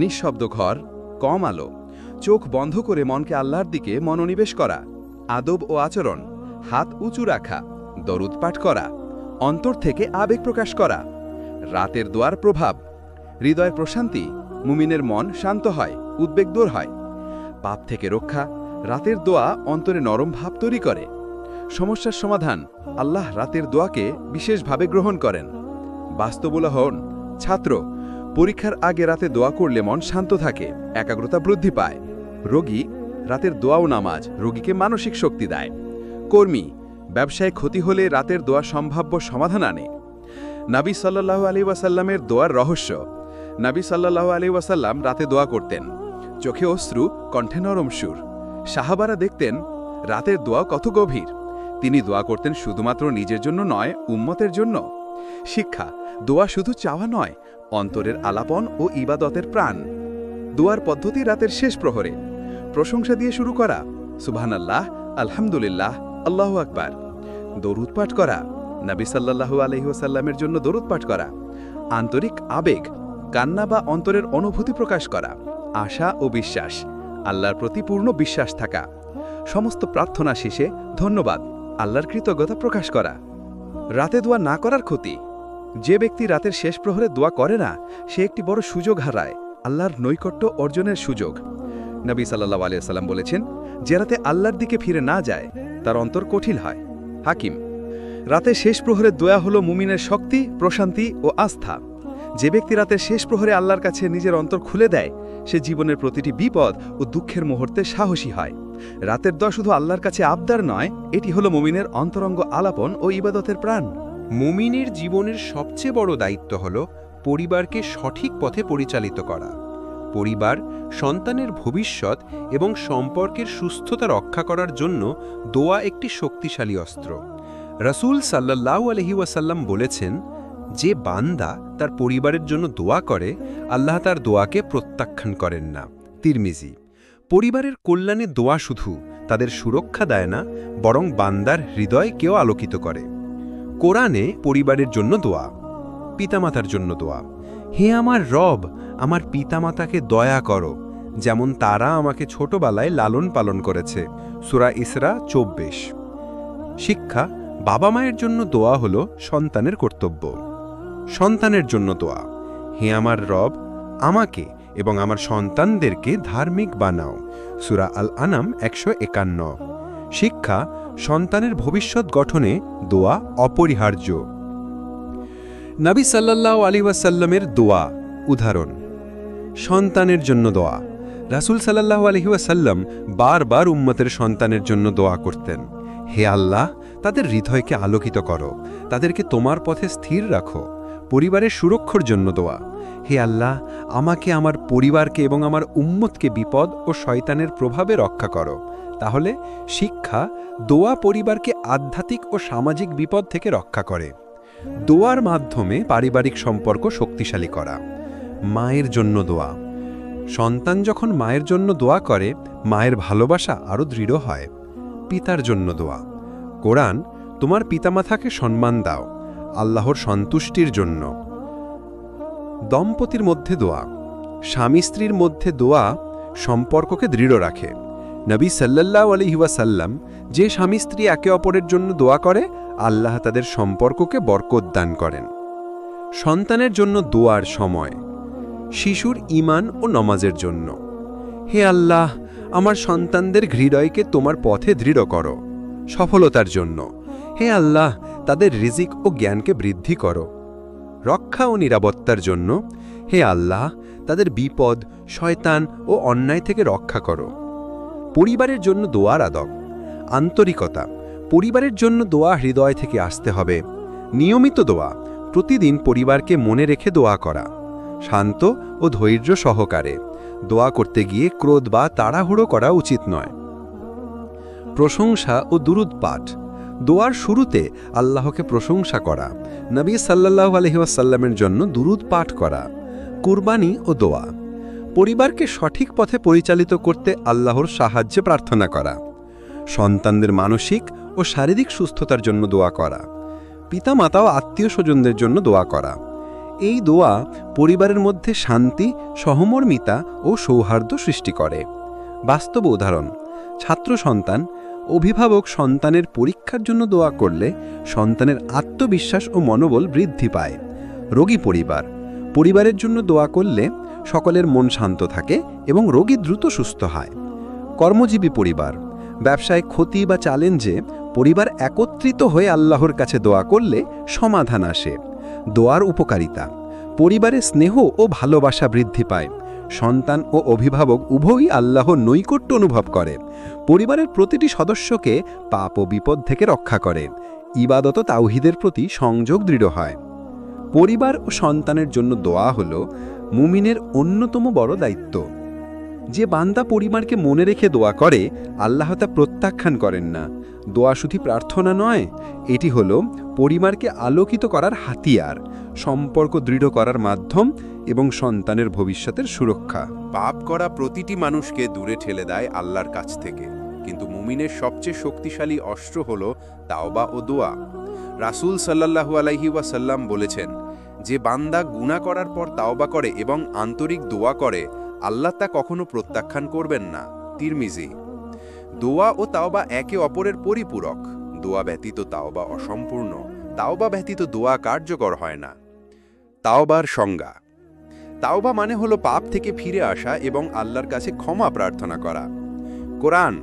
নিঃশব্দ ঘর, কম আলো, চোখ বন্ধ করে মনকে আল্লাহর দিকে মনোনিবেশ করা। আদব ও আচরণ: হাত উঁচু রাখা, দরুদ পাঠ করা, অন্তর থেকে আবেগ প্রকাশ করা। রাতের দোয়ার প্রভাব: হৃদয়ের প্রশান্তি, মুমিনের মন শান্ত হয়, উদ্বেগ দূর হয়। পাপ থেকে রক্ষা: রাতের দোয়া অন্তরে নরম ভাব তৈরি করে। সমস্যার সমাধান: আল্লাহ রাতের দোয়াকে বিশেষভাবে গ্রহণ করেন। বাস্তবতা হন ছাত্র: পরীক্ষার আগে রাতে দোয়া করলে মন শান্ত থাকে, একাগ্রতা বৃদ্ধি পায়। রোগী: রাতের দোয়া ও নামাজ রোগীকে মানসিক শক্তি দেয়। কর্মী: ব্যবসায় ক্ষতি হলে রাতের দোয়া সম্ভাব্য সমাধান আনে। নবী সাল্লাল্লাহু আলাইহি ওয়াসাল্লামের দোয়ার রহস্য। নবী সাল্লাল্লাহু আলাইহি ওয়াসাল্লাম রাতে দোয়া করতেন। চোখে অশ্রু, কণ্ঠে নরম সুর। সাহাবারা দেখতেন রাতের দোয়া কত গভীর। তিনি দোয়া করতেন শুধুমাত্র নিজের জন্য নয়, উম্মতের জন্য। শিক্ষা: দোয়া শুধু চাওয়া নয়, অন্তরের আলাপন ও ইবাদতের প্রাণ। দোয়ার পদ্ধতি রাতের শেষ প্রহরে: প্রশংসা দিয়ে শুরু করা, সুবহানাল্লাহ, আলহামদুলিল্লাহ, আল্লাহু আকবার। দরুদ পাঠ করা, নবী সাল্লাল্লাহু আলাইহি ওয়াসাল্লামের জন্য দরুদ পাঠ করা। আন্তরিক আবেগ: কান্না বা অন্তরের অনুভূতি প্রকাশ করা। আশা ও বিশ্বাস: আল্লাহর প্রতি পূর্ণ বিশ্বাস থাকা। সমস্ত প্রার্থনা শেষে ধন্যবাদ, আল্লাহর কৃতজ্ঞতা প্রকাশ করা। রাতে দোয়া না করার ক্ষতি: যে ব্যক্তি রাতের শেষ প্রহরে দোয়া করে না সে একটি বড় সুযোগ হারায়, আল্লাহর নৈকট্য অর্জনের সুযোগ। নবী সাল্লাল্লাহু আলাইহি ওয়াসাল্লাম বলেছেন, যে রাতে আল্লাহর দিকে ফিরে না যায় তার অন্তর কঠিন হয়। হাকিম। রাতে শেষ প্রহরের দোয়া হলো মুমিনের শক্তি, প্রশান্তি ও আস্থা। যে ব্যক্তি রাতের শেষ প্রহরে আল্লাহর কাছে নিজের অন্তর খুলে দেয় সে জীবনের প্রতিটি বিপদ ও দুঃখের মুহূর্তে সাহসী হয়। রাতের দোয়া শুধু আল্লাহর কাছে আবদার নয়, এটি হলো মুমিনের অন্তরঙ্গ আলাপন ও ইবাদতের প্রাণ। মুমিনের জীবনের সবচেয়ে বড় দায়িত্ব হল পরিবারকে সঠিক পথে পরিচালিত করা। পরিবার, সন্তানের ভবিষ্যৎ এবং সম্পর্কের সুস্থতা রক্ষা করার জন্য দোয়া একটি শক্তিশালী অস্ত্র। রাসূল সাল্লাল্লাহু আলাইহি ওয়াসাল্লাম বলেছেন, যে বান্দা তার পরিবারের জন্য দোয়া করে আল্লাহ তার দোয়াকে প্রত্যাখ্যান করেন না। তিরমিজি। পরিবারের কল্যাণে দোয়া শুধু তাদের সুরক্ষা দেয় না, বরং বান্দার হৃদয়কেও আলোকিত করে। কোরআনে পরিবারের জন্য দোয়া। পিতামাতার জন্য দোয়া: হে আমার রব, আমার পিতামাতাকে দয়া করো, যেমন তারা আমাকে ছোটবেলায় লালন পালন করেছে। সূরা ইসরা 24। শিক্ষা: বাবা মায়ের জন্য দোয়া হল সন্তানের কর্তব্য। সন্তানের জন্য দোয়া: হে আমার রব, আমাকে এবং আমার সন্তানদেরকে ধার্মিক বানাও। সূরা আল আনাম 151। শিক্ষা: সন্তানের ভবিষ্যৎ গঠনে দোয়া অপরিহার্য। নবী সাল্লাল্লাহু আলাইহি ওয়াসাল্লামের দোয়া উদাহরণ। সন্তানের জন্য দোয়া: রাসূল সাল্লাল্লাহু আলাইহি ওয়াসাল্লাম বারবার উম্মতের সন্তানের জন্য দোয়া করতেন। হে আল্লাহ, তাদের হৃদয়কে আলোকিত করো, তাদেরকে তোমার পথে স্থির রাখো। পরিবারের সুরক্ষার জন্য দোয়া: হে আল্লাহ, আমাকে, আমার পরিবারকে এবং আমার উম্মতকে বিপদ ও শয়তানের প্রভাবে রক্ষা করো। তাহলে শিক্ষা: দোয়া পরিবারকে আধ্যাত্মিক ও সামাজিক বিপদ থেকে রক্ষা করে। দোয়ার মাধ্যমে পারিবারিক সম্পর্ক শক্তিশালী করা। মায়ের জন্য দোয়া: সন্তান যখন মায়ের জন্য দোয়া করে মায়ের ভালোবাসা আরও দৃঢ় হয়। পিতার জন্য দোয়া: কোরআন, তোমার পিতামাতাকে সম্মান দাও, আল্লাহর সন্তুষ্টির জন্য। দম্পতির মধ্যে দোয়া: স্বামী স্ত্রীর মধ্যে দোয়া সম্পর্ককে দৃঢ় রাখে। নবী সাল্লাল্লাহু আলাইহি ওয়াসাল্লাম, যে স্বামী স্ত্রী একে অপরের জন্য দোয়া করে আল্লাহ তাদের সম্পর্ককে বরকত দান করেন। সন্তানের জন্য দোয়ার সময়। শিশুর ঈমান ও নমাজের জন্য। হে আল্লাহ, আমার সন্তানদের হৃদয়কে তোমার পথে দৃঢ় করো। সফলতার জন্য। হে আল্লাহ, তাদের রিজিক ও জ্ঞানকে বৃদ্ধি করো। রক্ষা ও নিরাপত্তার জন্য। হে আল্লাহ, তাদের বিপদ, শয়তান ও অন্যায় থেকে রক্ষা করো। পরিবারের জন্য দোয়ার আদব। আন্তরিকতা। পরিবারের জন্য দোয়া হৃদয় থেকে আসতে হবে। নিয়মিত দোয়া। প্রতিদিন পরিবারকে মনে রেখে দোয়া করা। শান্ত ও ধৈর্য সহকারে। দোয়া করতে গিয়ে ক্রোধ বা তাড়াহুড়ো করা উচিত নয়। প্রশংসা ও দুরূদ পাঠ। দোয়ার শুরুতে আল্লাহকে প্রশংসা করা। নবী সাল্লাল্লাহু আলাইহি ওয়াসাল্লামের জন্য দুরূদ পাঠ করা। কুরবানি ও দোয়া। পরিবারকে সঠিক পথে পরিচালিত করতে আল্লাহর সাহায্যে প্রার্থনা করা। সন্তানদের মানসিক ও শারীরিক সুস্থতার জন্য দোয়া করা। পিতামাতা ও আত্মীয় স্বজনদের জন্য দোয়া করা। এই দোয়া পরিবারের মধ্যে শান্তি, সহমর্মিতা ও সৌহার্দ্য সৃষ্টি করে। বাস্তব উদাহরণ। ছাত্র সন্তান, অভিভাবক সন্তানের পরীক্ষার জন্য দোয়া করলে সন্তানের আত্মবিশ্বাস ও মনোবল বৃদ্ধি পায়। রোগী পরিবার। পরিবারের জন্য দোয়া করলে সকলের মন শান্ত থাকে এবং রোগী দ্রুত সুস্থ হয়। কর্মজীবী পরিবার। ব্যবসায় ক্ষতি বা চ্যালেঞ্জে পরিবার একত্রিত হয়ে আল্লাহর কাছে দোয়া করলে সমাধান আসে। দোয়ার উপকারিতা। পরিবারে স্নেহ ও ভালোবাসা বৃদ্ধি পায়। সন্তান ও অভিভাবক উভয়ই আল্লাহর নৈকট্য অনুভব করে। পরিবারের প্রতিটি সদস্যকে পাপ ও বিপদ থেকে রক্ষা করে। ইবাদত ও তাওহীদের প্রতি সংযোগ দৃঢ় হয়। পরিবার ও সন্তানের জন্য দোয়া হল মুমিনের অন্যতম বড় দায়িত্ব। যে বান্দা পরিবারকে মনে রেখে দোয়া করে, আল্লাহ তা প্রত্যাখ্যান করেন না। দোয়া শুধু প্রার্থনা নয়, এটি হল পরিবারকে আলোকিত করার হাতিয়ার, সম্পর্ক দৃঢ় করার মাধ্যম এবং সন্তানের ভবিষ্যতের সুরক্ষা। পাপ করা প্রতিটি মানুষকে দূরে ঠেলে দেয় আল্লাহর কাছ থেকে, কিন্তু মুমিনের সবচেয়ে শক্তিশালী অস্ত্র হল তাওবা ও দোয়া। রাসূল সাল্লাল্লাহু আলাইহি ওয়াসাল্লাম বলেছেন, যে বান্দা গুনাহ করার পর তাওবা করে এবং আন্তরিক দোয়া করে, আল্লাহ তা কখনো প্রত্যাখ্যান করবেন না। তিরমিজি। দোয়া ও তাওবা একে অপরের পরিপূরক। দোয়া ব্যতীত তাওবা অসম্পূর্ণ, তাওবা ব্যতীত দোয়া কার্যকর হয় না। তাওবার সংজ্ঞা। তাওবা মানে হলো পাপ থেকে ফিরে আসা এবং আল্লাহর কাছে ক্ষমা প্রার্থনা করা। কোরআন।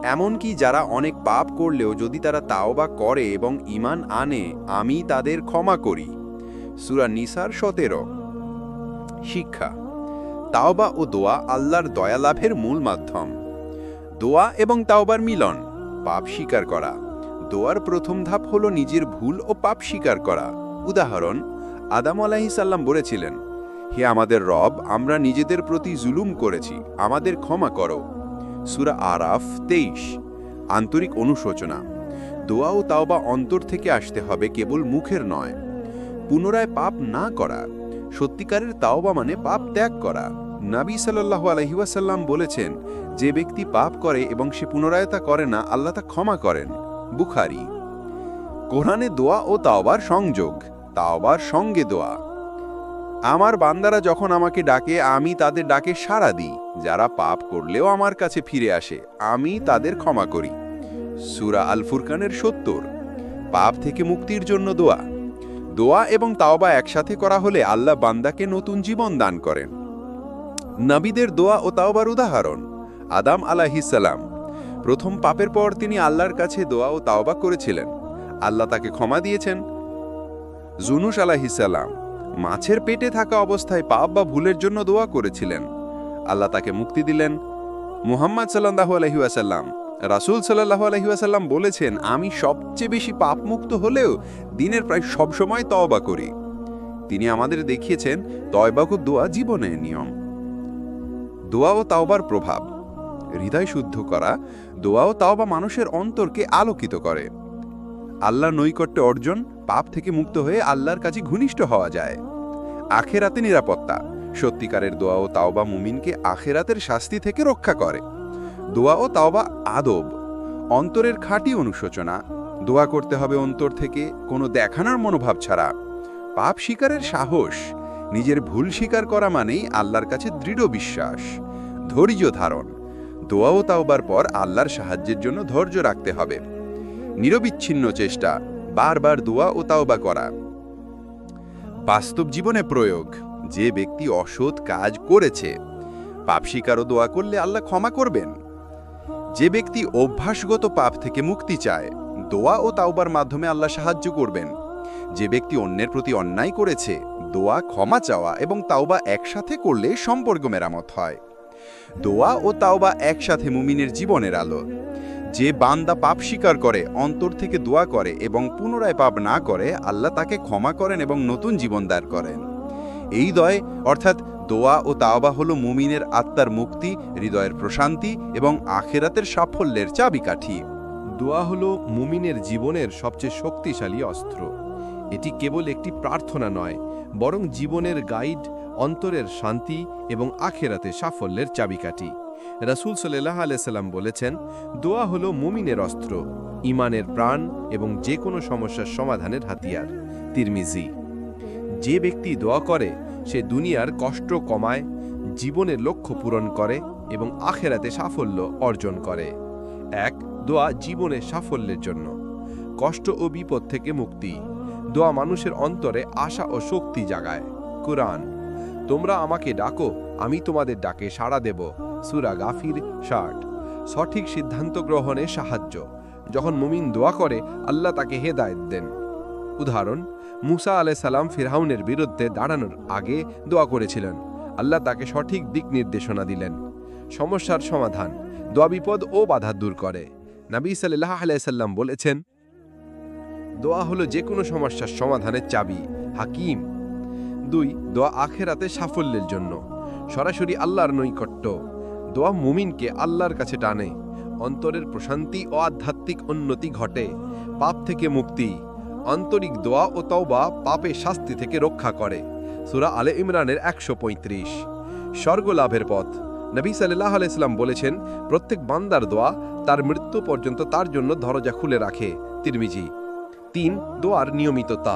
এমনকি যারা অনেক পাপ করলেও যদি তারা তাওবা করে এবং ঈমান আনে, আমি তাদের ক্ষমা করি। সূরা নিসার 17। শিক্ষা। তাওবা ও দোয়া আল্লাহর দয়া লাভের মূল মাধ্যম। দোয়া এবং তাওবার মিলন। পাপ স্বীকার করা। দোয়ার প্রথম ধাপ হলো নিজের ভুল ও পাপ স্বীকার করা। উদাহরণ, আদম আলাইহিস সালাম বলেছিলেন, হে আমাদের রব, আমরা নিজেদের প্রতি জুলুম করেছি, আমাদের ক্ষমা করো। সূরা আরাফ 23। আন্তরিক অনুশোচনা। দোয়া ও তাওবা অন্তর থেকে আসতে হবে, কেবল মুখের নয়। পুনরায় পাপ না করা। সত্যিকারের তাওবা মানে পাপ ত্যাগ করা। নবী সাল্লাল্লাহু আলাইহি ওয়াসাল্লাম বলেছেন, যে ব্যক্তি পাপ করে এবং সে পুনরায় তা করে না, আল্লাহ তা ক্ষমা করেন। বুখারী। কোরআনে দোয়া ও তাওবার সংযোগ। তাওবার সঙ্গে দোয়া। আমার বান্দারা যখন আমাকে ডাকে, আমি তাদের ডাকে সাড়া দিই। যারা পাপ করলেও আমার কাছে ফিরে আসে, আমি তাদের ক্ষমা করি। সূরা আল ফুরকানের 70। পাপ থেকে মুক্তির জন্য দোয়া। দোয়া এবং তাওবা একসাথে করা হলে আল্লাহ বান্দাকে নতুন জীবন দান করেন। নবীদের দোয়া ও তাওবার উদাহরণ। আদম আলাইহিস সালাম। প্রথম পাপের পর তিনি আল্লাহর কাছে দোয়া ও তাওবা করেছিলেন, আল্লাহ তাকে ক্ষমা দিয়েছেন। যুনুস আলাইহিস সালাম মাছের পেটে থাকা অবস্থায় পাপ বা ভুলের জন্য দোয়া করেছিলেন, আল্লাহ তাকে মুক্তি দিলেন। মুহাম্মদ সাল্লাল্লাহু আলাইহি ওয়াসাল্লাম, রাসূল সাল্লাল্লাহু আলাইহি ওয়াসাল্লাম বলেছেন, আমি সবচেয়ে বেশি পাপমুক্ত হলেও দিনের প্রায় সব সময় তওবা করি। তিনি আমাদের দেখিয়েছেন তওবা ও দোয়া জীবনের নিয়ম। দোয়া ও তাওবার প্রভাব। হৃদয় শুদ্ধ করা। দোয়া ও তাওবা মানুষের অন্তরকে আলোকিত করে। আল্লাহর নৈকট্য অর্জন। পাপ থেকে মুক্ত হয়ে আল্লাহর কাছে ঘনিষ্ঠ হওয়া যায়। আখেরাতে নিরাপত্তা। সত্যিকারের দোয়া ও তাওবা মুমিনকে আখেরাতের শাস্তি থেকে রক্ষা করে। দোয়া ও তাওবা আদব। অন্তরের খাঁটি অনুশোচনা। দোয়া করতে হবে অন্তর থেকে, কোনো দেখানোর মনোভাব ছাড়া। পাপ স্বীকারের সাহস। নিজের ভুল স্বীকার করা মানেই আল্লাহর কাছে দৃঢ় বিশ্বাস। ধৈর্য ধারণ। দোয়া ও তাওবার পর আল্লাহর সাহায্যের জন্য ধৈর্য রাখতে হবে। নিরবিচ্ছিন্ন চেষ্টা, বারবার দোয়া ও তাওবা করা। বাস্তব জীবনে প্রয়োগ: যে ব্যক্তি অসৎ কাজ করেছে, পাপ স্বীকার ও দোয়া করলে আল্লাহ ক্ষমা করবেন। যে ব্যক্তি অভ্যাসগত পাপ থেকে মুক্তি চায়, দোয়া ও তাওবার মাধ্যমে আল্লাহ সাহায্য করবেন। যে ব্যক্তি অন্যের প্রতি অন্যায় করেছে, দোয়া, ক্ষমা চাওয়া এবং তাওবা একসাথে করলে সম্পর্ক মেরামত হয়। দোয়া ও তাওবা একসাথে মুমিনের জীবনের আলো। যে বান্দা পাপ স্বীকার করে, অন্তর থেকে দোয়া করে এবং পুনরায় পাপ না করে, আল্লাহ তাকে ক্ষমা করেন এবং নতুন জীবন দান করেন। এই দয় অর্থাৎ দোয়া ও তাওবা হলো মুমিনের আত্মার মুক্তি, হৃদয়ের প্রশান্তি এবং আখিরাতের সাফল্যের চাবিকাঠি। দোয়া হলো মুমিনের জীবনের সবচেয়ে শক্তিশালী অস্ত্র। এটি কেবল একটি প্রার্থনা নয়, বরং জীবনের গাইড, অন্তরের শান্তি এবং আখিরাতে সাফল্যের চাবিকাঠি। রাসূল সাল্লাল্লাহু আলাইহি সাল্লাম বলেছেন, দোয়া হলো মুমিনের অস্ত্র, ঈমানের প্রাণ এবং যে কোনো সমস্যার সমাধানের হাতিয়ার। তিরমিজি। যে ব্যক্তি দোয়া করে সে দুনিয়ার কষ্ট কমায়, জীবনের লক্ষ্য পূরণ করে এবং আখিরাতে সাফল্য অর্জন করে। 1. দোয়া জীবনের সাফল্যের জন্য। কষ্ট ও বিপদ থেকে মুক্তি। দোয়া মানুষের অন্তরে আশা ও শক্তি জাগায়। কুরআন: তোমরা আমাকে ডাকো, আমি তোমাদের ডাকে সাড়া দেব। সূরা গাফির 60। সঠিক সিদ্ধান্ত গ্রহণে সাহায্য। যখন মুমিন দোয়া করে, আল্লাহ তাকে হেদায়েত দেন। উদাহরণ: মুসা আলাইহিস সালাম ফিরআউনের বিরুদ্ধে দাঁড়ানোর আগে দোয়া করেছিলেন, আল্লাহ তাকে সঠিক দিক নির্দেশনা দিলেন। সমস্যার সমাধান। দোয়া বিপদ ও বাধা দূর করে। নবী সাল্লাল্লাহু আলাইহি সাল্লাম বলেছেন, দোয়া হলো যে কোনো সমস্যার সমাধানের চাবি। হাকিম। 2. দোয়া আখিরাতে সাফল্যের জন্য। সরাসরি আল্লাহর নৈকট্য। দোয়া মুমিনকে আল্লাহর কাছে টানে, অন্তরের প্রশান্তি ও আধ্যাত্মিক উন্নতি ঘটে। পাপ থেকে মুক্তি। আন্তরিক দোয়া ও তওবা পাপের শাস্তি থেকে রক্ষা করে। সূরা আলে ইমরানের 135। স্বর্গ লাভের পথ। নবী সাল্লাল্লাহু আলাইহি সাল্লাম বলেছেন, প্রত্যেক বান্দার দোয়া তার মৃত্যু পর্যন্ত তার জন্য দরজা খুলে রাখে। তিরমিজি। 3. দোয়ার নিয়মিততা।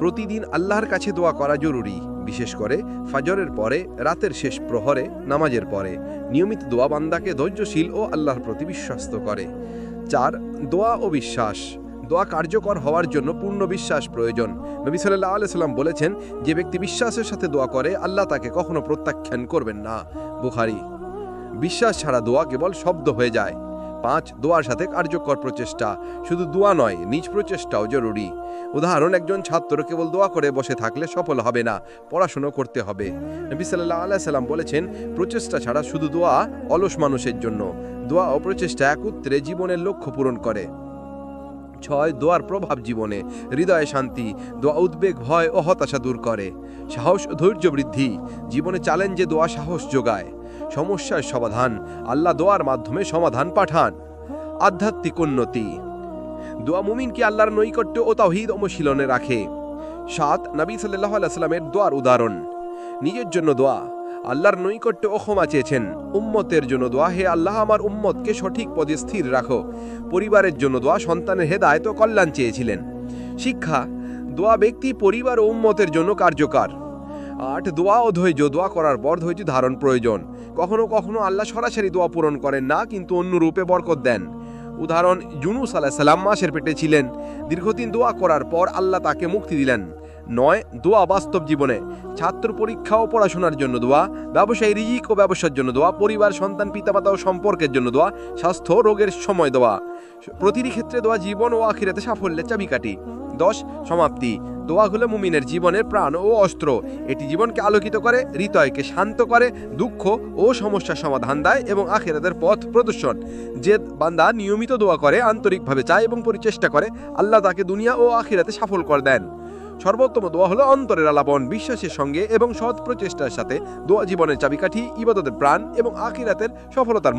প্রতিদিন আল্লাহর কাছে দোয়া করা জরুরি, বিশেষ করে ফজরের পরে, রাতের শেষ প্রহরে, নামাজের পরে। নিয়মিত দোয়া বান্দাকে ধৈর্যশীল ও আল্লাহর প্রতি বিশ্বস্ত করে। 4. দোয়া ও বিশ্বাস। দোয়া কার্যকর হওয়ার জন্য পূর্ণ বিশ্বাস প্রয়োজন। নবী সাল্লাল্লাহু আলাইহি সাল্লাম বলেছেন, যে ব্যক্তি বিশ্বাসের সাথে দোয়া করে, আল্লাহ তাকে কখনো প্রত্যাখ্যান করবেন না। বুখারী। বিশ্বাস ছাড়া দোয়া কেবল শব্দ হয়ে যায়। 5. দোয়ার সাথে কার্যকর প্রচেষ্টা। শুধু দোয়া নয়, নিজ প্রচেষ্টাও জরুরি। উদাহরণ: একজন ছাত্র কেবল দোয়া করে বসে থাকলে সফল হবে না, পড়াশোনা করতে হবে। নবী সাল্লাল্লাহু আলাইহি সাল্লাম বলেছেন, প্রচেষ্টা ছাড়া শুধু দোয়া অলস মানুষের জন্য। দোয়া ও প্রচেষ্টা একত্রে জীবনের লক্ষ্য পূরণ করে। 6. দোয়ার প্রভাব জীবনে। হৃদয়ে শান্তি। দোয়া উদ্বেগ, ভয় ও হতাশা দূর করে। সাহস ও ধৈর্য বৃদ্ধি। জীবনে চ্যালেঞ্জে দোয়া সাহস যোগায়। সমস্যার সমাধান। আল্লাহ দোয়ার মাধ্যমে সমাধান পাঠান। আধ্যাত্মিক উন্নতি। দোয়া মুমিনকে আল্লাহর নৈকট্য ও তাওহীদ অনুশীলনে রাখে। 7. নবী সাল্লাল্লাহু আলাইহি সাল্লামের দোয়ার উদাহরণ। নিজের জন্য দোয়া। আল্লাহর নৈকট্য ও ক্ষমা চেয়েছেন। উম্মতের জন্য দোয়া: হে আল্লাহ, আমার উম্মতকে সঠিক পদে স্থির রাখো। পরিবারের জন্য দোয়া: সন্তানের হেদায়েত ও কল্যাণ চেয়েছিলেন। শিক্ষা: দোয়া ব্যক্তি, পরিবার ও উম্মতের জন্য কার্যকর। 8. দোয়া ও ধৈর্য। দোয়া করার পর ধৈর্য ধারণ প্রয়োজন। কখনো কখনো আল্লাহ সরাসরি দোয়া পূরণ করেন না, কিন্তু অন্য রূপে বরকত দেন। উদাহরণ: ইউনূস আলাইহিস সালাম মাছের পেটে ছিলেন, দীর্ঘদিন দোয়া করার পর আল্লাহ তাকে মুক্তি দিলেন। 9. দোয়া বাস্তব জীবনে। ছাত্র পরীক্ষা ও পড়াশোনার জন্য দোয়া। ব্যবসায়ী রিজিক ও ব্যবসার জন্য দোয়া। পরিবার, সন্তান, পিতামাতা ও সম্পর্কের জন্য দোয়া। স্বাস্থ্য, রোগের সময় দোয়া। প্রতিটি ক্ষেত্রে দোয়া জীবন ও আখিরাতে সাফল্যের চাবিকাঠি। 10. সমাপ্তি। দোয়া হলো মুমিনের জীবনের প্রাণ ও অস্ত্র। এটি জীবনকে আলোকিত করে, হৃদয়কে শান্ত করে, দুঃখ ও সমস্যার সমাধান দেয় এবং আখিরাতের পথ প্রদর্শন। যে বান্দা নিয়মিত দোয়া করে, আন্তরিকভাবে চায় এবং পরিচেষ্টা করে, আল্লাহ তাকে দুনিয়া ও আখিরাতে সফল করে দেন। সর্বোত্তম দোয়া হলো অন্তরের আলাপন, বিশ্বাসের সঙ্গে এবং সৎ প্রচেষ্টার সাথে। দোয়া জীবনের চাবিকাঠি, ইবাদতের প্রাণ এবং আখিরাতের সফলতার